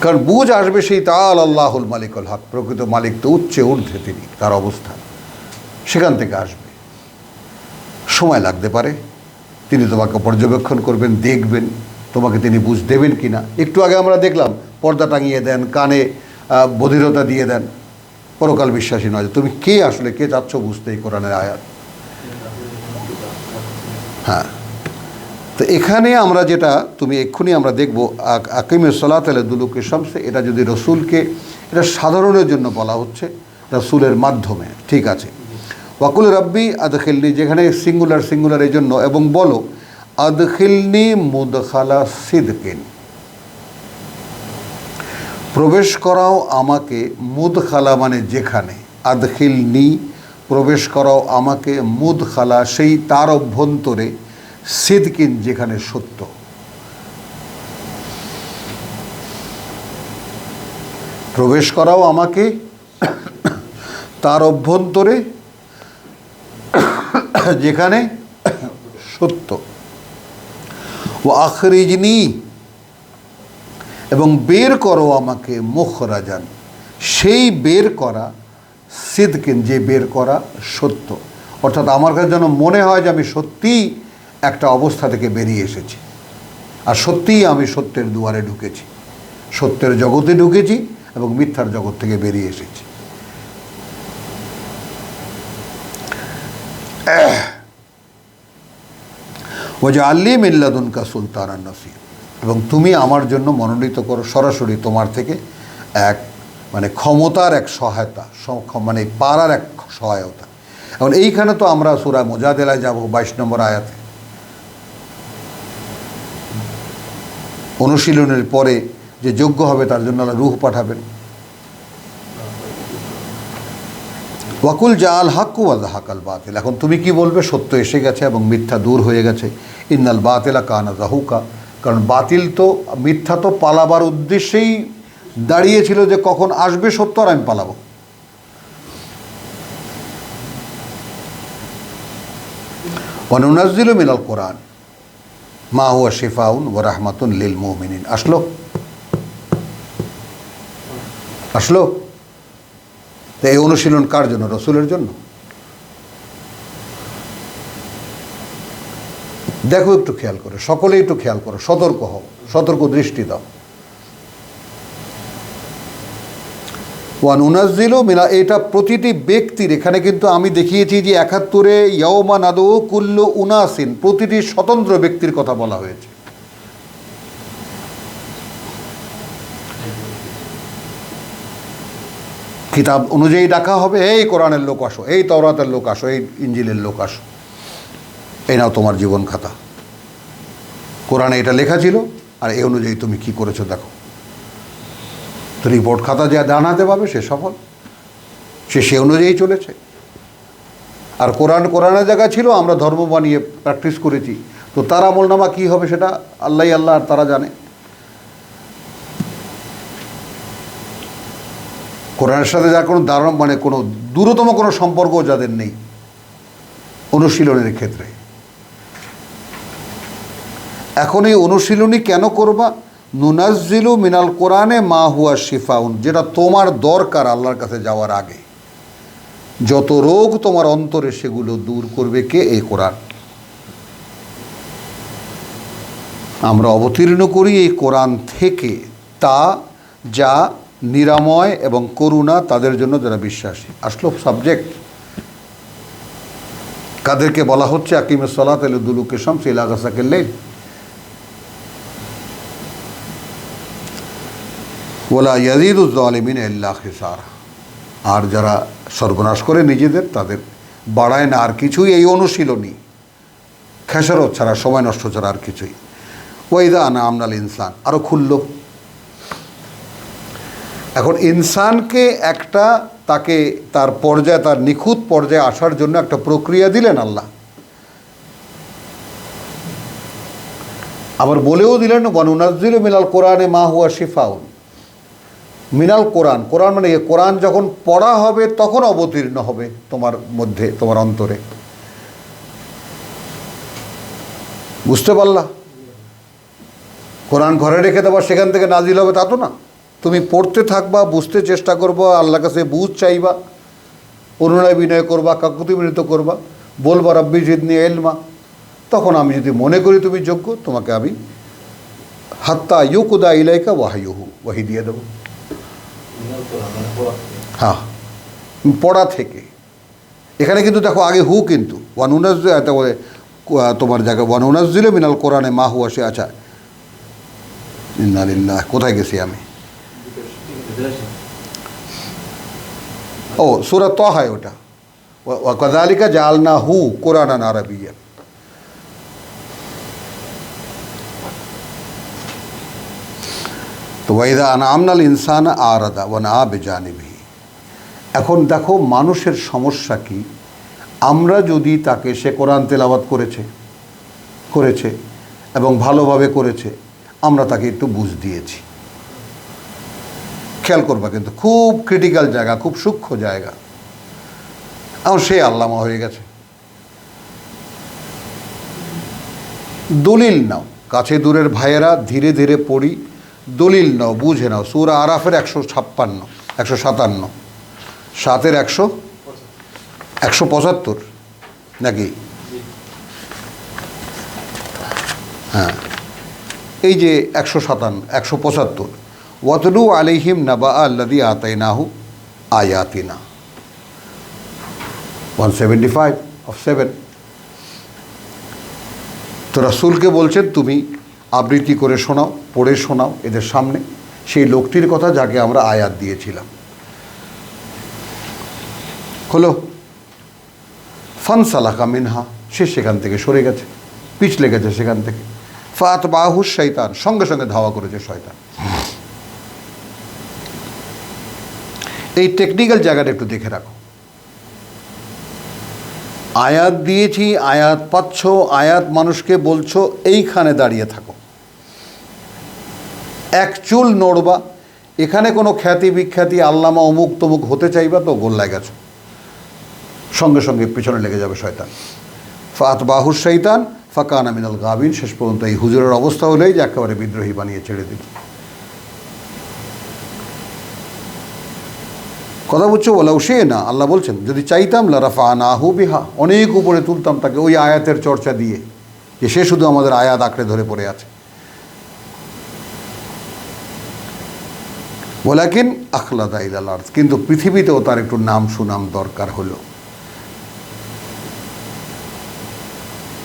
কারণ বুঝ আসবে সেই তাআলা আল্লাহুল মালিকুল হক, প্রকৃত মালিক তো উচ্চে ঊর্ধ্বে তিনি, তার অবস্থান সেখান থেকে আসবে। সময় লাগতে পারে, তিনি তোমাকে পর্যবেক্ষণ করবেন, দেখবেন তোমাকে তিনি বুঝ দেবেন কি না। একটু আগে আমরা দেখলাম পর্দা টাঙিয়ে দেন, কানে বধিরতা দিয়ে দেন, পরকাল বিশ্বাসী নয়। তুমি কে আসলে, কে চাচ্ছ বুঝতে এই কোরআনের আয়াত? হ্যাঁ, তো এখানে আমরা যেটা তুমি এক্ষুনি আমরা দেখব আকিমিস সালাত লিদুলুকি শামসে, এটা যদি রসুলকে, এটা সাধারণের জন্য বলা হচ্ছে রসুলের মাধ্যমে, ঠিক আছে। ওয়াকুল রব্বি আদখিলনি, যেখানে সিঙ্গুলার এই জন্য, এবং বলো আদখিলনি মুদখালা সিদকিন, প্রবেশ করাও আমাকে, মুদখালা মানে যেখানে, আদখিলনি প্রবেশ করাও আমাকে, মুদখালা সেই তার অভ্যন্তরে, সিদকিন যেখানে সত্য। প্রবেশ করাও আমাকে তার অভ্যন্তরে যেখানে সত্য। ও আখরিজনি, এবং বের করো আমাকে, মুখরাজান সেই বের করা, সিদকিন যে বের করা সত্য। অর্থাৎ আমার কাছে যেন মনে হয় যে আমি সত্যিই একটা অবস্থা থেকে বেরিয়ে এসেছি, আর সত্যিই আমি সত্যের দুয়ারে ঢুকেছি, সত্যের জগতে ঢুকেছি এবং মিথ্যার জগৎ থেকে বেরিয়ে এসেছি। ওয়াজআলনি মিন লাদুনকা সুলতানান নাসির, এবং তুমি আমার জন্য মনোনীত করো সরাসরি তোমার থেকে এক, মানে ক্ষমতার এক সহায়তা, মানে পারার এক সহায়তা। এখন এইখানে তো আমরা সূরা মুজাদেলায় যাব 22 নম্বর আয়াতে, অনুশীলনের পরে যে যোগ্য হবে তার জন্য আল্লাহ রূহ পাঠাবেন। ওয়াকুল জাআল হাক্কু ওয়া যাহাকাল বাতিল, এখন তুমি কি বলবে? সত্য এসে গেছে এবং মিথ্যা দূর হয়ে গেছে। ইন্নাল বাতিলা কানা যাহুকা, কারণ বাতিল তো, মিথ্যা তো পালাবার উদ্দেশ্যেই দাঁড়িয়েছিল যে কখন আসবে সত্য আর আমি পালাবো। ওয়া নুনাজ্জিলু মিনাল কোরআন মা হুয়া শিফাউন ওয়া রাহমাতুন লিল মুমিনিন। আসলো। তো এই অনুশীলন কার জন্য? রসুলের জন্য। দেখো, একটু খেয়াল করো, সকলেই একটু খেয়াল করো, সতর্ক হও, সতর্ক দৃষ্টি দাও। ওয়ান উনাজ্জিলু মিনা, এটা প্রতিটি ব্যক্তির, এখানে কিন্তু আমি দেখিয়েছি যে 71-এ ইয়াওমা নাদউ কুল্লু উনাসিন, প্রতিটি স্বতন্ত্র ব্যক্তির কথা বলা হয়েছে। কিতাব অনুযায়ী ডাকা হবে, এই কোরআনের লোক আসো, এই তাওরাতের লোক আসো, এই ইঞ্জিলের লোক আসো, এই নাও তোমার জীবন খাতা, কোরআনে এটা লেখা ছিল, আর এই অনুযায়ী তুমি কি করেছো দেখো। তো রিপোর্ট খাতা যা দাঁড়াতে পাবে সে সফল, সে অনুযায়ী চলেছে। আর কোরআনের জায়গা ছিল, আমরা ধর্ম বানিয়ে প্র্যাকটিস করেছি, তো তার আমলনামা কী হবে সেটা আল্লাহ আর তারা জানে। কোরআনের সাথে যার কোনো দারুণ মানে কোনো দূরতম কোনো সম্পর্ক যাদের নেই অনুশীলনের ক্ষেত্রে। এখন এই অনুশীলনী কেন করবা? নুনাজ্জিলু মিনাল কোরআনে মা হুয়া শিফাউন, যেটা তোমার দরকার আল্লাহর কাছে যাওয়ার আগে। যত রোগ তোমার অন্তরে সেগুলো দূর করবে কে? এই কোরআন। আমরা অবতীর্ণ করি এই কোরআন থেকে তা যা নিরাময় এবং করুণা তাদের জন্য যারা বিশ্বাসী। আসলো সাবজেক্ট কাদেরকে বলা হচ্ছে? আকিমুস সালাত লিদুলুকি শামসি ইলা গাসাকিল লাইল ওয়ালা ইয়াজিদুজ জালিমিনা ইল্লা খিসারা। আর যারা সর্বনাশ করে নিজেদের, তাদের বাড়ায় না আর কিছুই এই অনুশীলনী, খেসারত ছাড়া, সময় নষ্ট ছাড়া আর কিছুই। ওয়াইদা আনআমনাল ইনসান, আরও খুলল। এখন ইনসানকে একটা তাকে তার পর্যায়ে, তার নিখুঁত পর্যায়ে আসার জন্য একটা প্রক্রিয়া দিলেন আল্লাহ। আবার বলেও দিলেন ওয়ানুনাজ্জিলু মিনাল কোরআনে মা হুয়া শিফাউন। মিনাল কোরআন, কোরআন মানে কোরআন যখন পড়া হবে তখন অবতীর্ণ হবে তোমার মধ্যে, তোমার অন্তরে। বুঝতে পারলা? কোরআন ঘরে রেখে দেবা সেখান থেকে নাজিল হবে তা তো না। তুমি পড়তে থাকবা, বুঝতে চেষ্টা করবা, আল্লাহর কাছে বুঝ চাইবা, অনুনয় বিনয় করবা, কাকুতি মিনিত করবা, বলবা রব্বি জিদনি ইলমা। তখন আমি যদি মনে করি তুমি যোগ্য, তোমাকে আমি হাত্তা ইউকুদা ইলাইকা ওয়াহিয়ুহু, ওয়াহি দিয়ে দেবো। হ্যাঁ, পড়া থেকে। এখানে কিন্তু দেখো আগে হু, কিন্তু ওয়ানুনাজ্জিল তোমার জায়গায় ওয়ানুনাজ্জিলু মিনাল কোরআনে মা হুয়া শি। আচ্ছা, ইন্না লিল্লাহি, কোথায় গেছি আমি? ও সূরা তাহা, ওটা ওয়া কাযালিকা জাআলনাহু কুরআনান আরাবিয়্যান। তো ওয়াইদা আনআমনাল ইনসানা আরাদা ওয়া নাআ বিজানিবিহি। এখন দেখো মানুষের সমস্যা কি? আমরা যদি তাকে, সে কোরআন তেলাওয়াত করেছে এবং ভালোভাবে করেছে, আমরা তাকে একটু বুঝ দিয়েছি। খেয়াল করবা কিন্তু, খুব ক্রিটিক্যাল জায়গা, খুব সূক্ষ্ম জায়গা। এখন সে আল্লামা হয়ে গেছে। দলিল নাও, কাছে দূরের ভাইয়েরা, ধীরে ধীরে পড়ি, দলিল নাও, বুঝে নাও। সূরা আরাফের 157 7-এর 175 নাকি? হ্যাঁ, এই যে 175 ওয়াতলু আলাইহিম নাবা আল্লাযী আতাইনাহু আয়াতিনা 175 of 7। তো রাসূলকে বলছেন তুমি আবৃত্তি করে শোনাও, পড়ে শোনাও এদের সামনে সেই লোকটির কথা যাকে আমরা আয়াত দিয়েছিলাম। হলো ফানসালাকা মিনহা, সে সেখান থেকে সরে গেছে, পিছলে গেছে সেখান থেকে। ফাতবাহু শয়তান, সঙ্গে সঙ্গে ধাওয়া করেছে শয়তান। এই টেকনিক্যাল জায়গাটা একটু দেখে রাখো। আয়াত দিয়েছি, আয়াত পাচ্ছ, আয়াত মানুষকে বলছো এইখানে দাঁড়িয়ে থাকো, এক চুল নড়বা, এখানে কোনো খ্যাতি বিখ্যাতি আল্লামা অমুক তমুক হতে চাইবা তো গোল্লায় গেছো, সঙ্গে সঙ্গে পেছনে লেগে যাবে শয়তান। ফাতবাহু শয়তান ফাকানা মিনাল গাবিন। শেষ পর্যন্ত এই হুজুরের অবস্থা হলেই যে একেবারে বিদ্রোহী বানিয়ে ছেড়ে দিল। কথা বুঝছো? বলাও সে না, আল্লাহ বলছেন যদি চাইতাম লারাফানাহু বিহা, অনেক উপরে তুলতাম তাকে ওই আয়াতের চর্চা দিয়ে, যে সে শুধু আমাদের আয়াত আঁকড়ে ধরে পড়ে আছে। ওয়ালাকিন আখলাদা ইলাল আরদ, কিন্তু পৃথিবীতেও তার একটু নাম সুনাম দরকার হলো।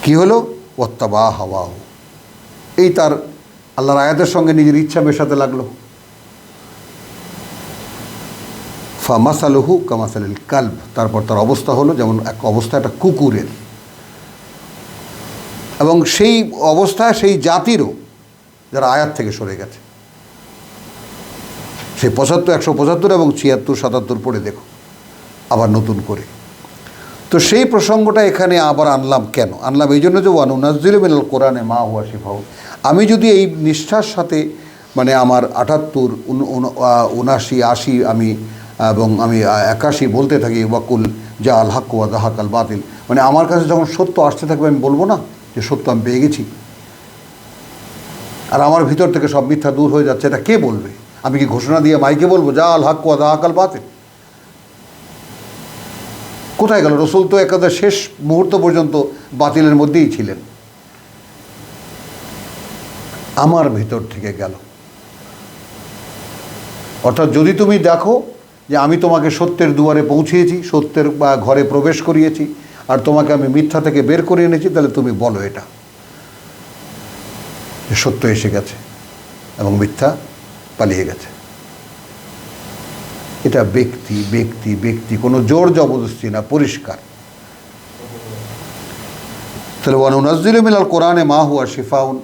কি হলো? ওয়াত্তাবা হাওয়াহু, এই তার আল্লাহর আয়াতের সঙ্গে নিজের ইচ্ছা মেশাতে লাগলো। ফামাসালুহু কামাসালিল কালব, তারপর তার অবস্থা হলো যেমন এক অবস্থা একটা কুকুরের, এবং সেই অবস্থা সেই জাতিরও যারা আয়াত থেকে সরে গেছে। সেই 75, 175 এবং 76, 77 পড়ে দেখো আবার নতুন করে। তো সেই প্রসঙ্গটা এখানে আবার আনলাম কেন? আনলাম এই জন্য যে ওয়ানুনাজ্জিলু মিনাল কোরআনে মা হুয়া শিফাউন। আমি যদি এই নিষ্ঠার সাথে মানে আমার 78, 79, 80 আমি এবং আমি 81 বলতে থাকি ওয়াকুল যা আল হক ওয়া যাহাকাল বাতিল, মানে আমার কাছে যখন সত্য আসতে থাকবে আমি বলবো না যে সত্য আমি পেয়ে গেছি, আর আমার ভিতর থেকে সব মিথ্যা দূর হয়ে যাচ্ছে, এটা কে বলবে? আমি কি ঘোষণা দিয়ে মাইকে বলবো যা আল হক ওয়া যাহাকাল বাতিল? কোথায় গেল? রসুল তো একেবারে শেষ মুহূর্ত পর্যন্ত বাতিলের মধ্যেই ছিলেন। আমার ভিতর থেকে গেল। অর্থাৎ যদি তুমি দেখো যে আমি তোমাকে সত্যের দুয়ারে পৌঁছিয়েছি, সত্যের ঘরে প্রবেশ করিয়েছি, আর তোমাকে আমি মিথ্যা থেকে বের করে এনেছি, তাহলে তুমি বলো এটা যে সত্য এসে গেছে এবং মিথ্যা পালিয়ে গেছে। এটা ব্যক্তি ব্যক্তি ব্যক্তি, কোনো জোর জবরদস্তি না, পরিষ্কার। তাহলে ওয়ানুনাজ্জিলু মিনাল কোরআনে মা হুয়া শিফাউন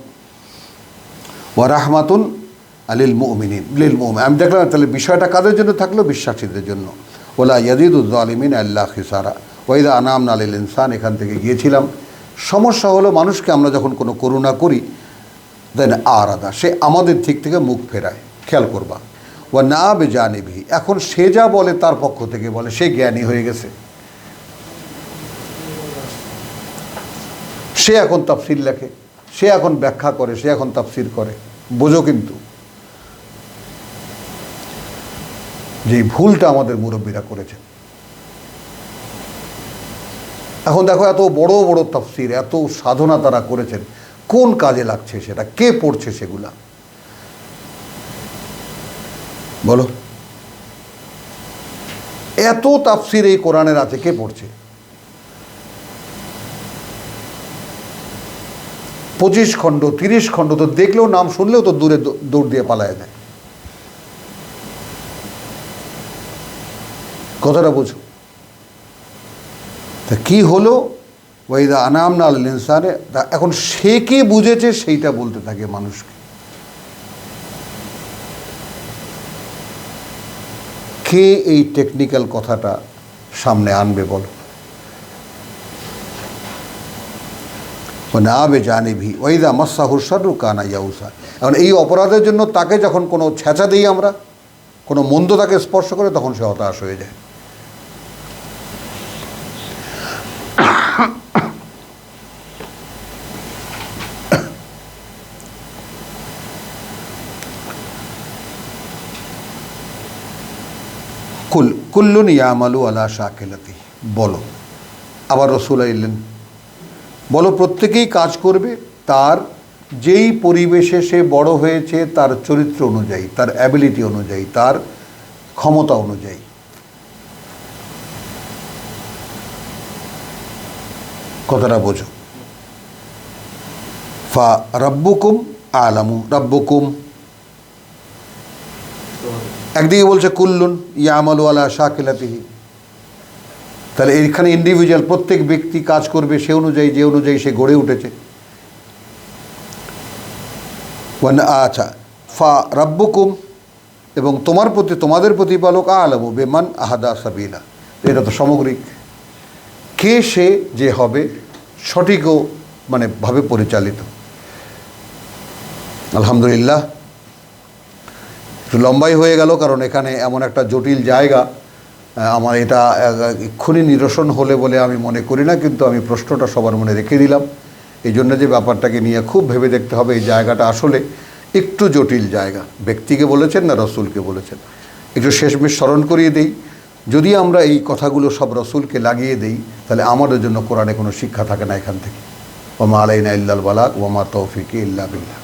ওয়া রাহমাতুন লিল মুমিনিন লিল মুমিন। আমি দেখলাম তাহলে বিষয়টা কাদের জন্য থাকলো? বিশ্বাসীদের জন্য। ওয়ালা ইয়াজিদুজ জালিমিনা ইল্লা খিসারা ওয়া ইযা আনামনা লিল ইনসান, এখান থেকে গিয়েছিলাম। সমস্যা হলো মানুষকে আমরা যখন কোনো করুণা করি দেন আরাদা, সে আমাদের দিক থেকে মুখ ফেরায়। খেয়াল করবা। ও না বেজানিবি, এখন সে যা বলে তার পক্ষ থেকে বলে, সে জ্ঞানী হয়ে গেছে, সে এখন তাফসির লেখে, সে এখন ব্যাখ্যা করে, সে এখন তাফসির করে। বোঝো কিন্তু যে ভুলটা আমাদের মুরব্বীরা করেছে। এখন দেখো এত বড় বড় তাফসির, এত সাধনা তারা করেছেন, কোন কাজে লাগছে সেটা? কে পড়ছে সেগুলা? বলো, এত তাফসির এই কোরআনের আছে, কে পড়ছে? 25 খণ্ড 30 খণ্ড তো দেখলেও, নাম শুনলেও তো দূরে দৌড় দিয়ে পালায় যায়। কথাটা বুঝো। তা কি হলো? ওয়াইদা আনামনা আলাল ইনসানে, এখন সে কি বুঝেছে সেইটা বলতে থাকে মানুষকে। কে এই টেকনিক্যাল কথাটা সামনে আনবে বলো? না বে জানিবি ওয়াইদা মাসাহু শাররু কানা ইয়াউসা। এখন এই অপরাধের জন্য তাকে যখন কোনো ছেঁচা দিই আমরা, কোনো মন্দ তাকে স্পর্শ করে, তখন সে হতাশ হয়ে যায়। কুল্লুন ইয়ামালু আলা শাকিলাতি, বলো। আবার রসুল আইলেন, বলো প্রত্যেকেই কাজ করবে তার যেই পরিবেশে সে বড় হয়েছে, তার চরিত্র অনুযায়ী, তার অ্যাবিলিটি অনুযায়ী, তার ক্ষমতা অনুযায়ী। কথাটা বোঝো। ফা রাব্বুকুম আলামু, রাব্বুকুম একদিকে বলছে কুল্লুন ইয়ামালু আলা শাকিলাতিহি, তাহলে এইখানে ইন্ডিভিজুয়াল প্রত্যেক ব্যক্তি কাজ করবে সে অনুযায়ী, যে অনুযায়ী সে গড়ে উঠেছে। আচ্ছা, ফা রাব্বুকুম, এবং তোমার প্রতি, তোমাদের প্রতিপালক আলামু বেমান আহাদা সাবিলা, এটা তো সামগ্রিক। কে সে যে হবে সঠিক ও মানে ভাবে পরিচালিত। আলহামদুলিল্লাহ, একটু লম্বাই হয়ে গেল, কারণ এখানে এমন একটা জটিল জায়গা, আমার এটা এক্ষুনি নিরসন হলে বলে আমি মনে করি না, কিন্তু আমি প্রশ্নটা সবার মনে রেখে দিলাম। এই জন্য যে ব্যাপারটাকে নিয়ে খুব ভেবে দেখতে হবে, এই জায়গাটা আসলে একটু জটিল জায়গা। ব্যক্তিকে বলেছেন না রসুলকে বলেছেন? একটু শেষমেশ স্মরণ করিয়ে দেই, যদি আমরা এই কথাগুলো সব রসুলকে লাগিয়ে দেই, তাহলে আমাদের জন্য কোরআনে কোনো শিক্ষা থাকে না এখান থেকে। ওমা আলাইনা ইল্লাল বালাগ ওমা তৌফিকি ইল্লা বিল্লাহ।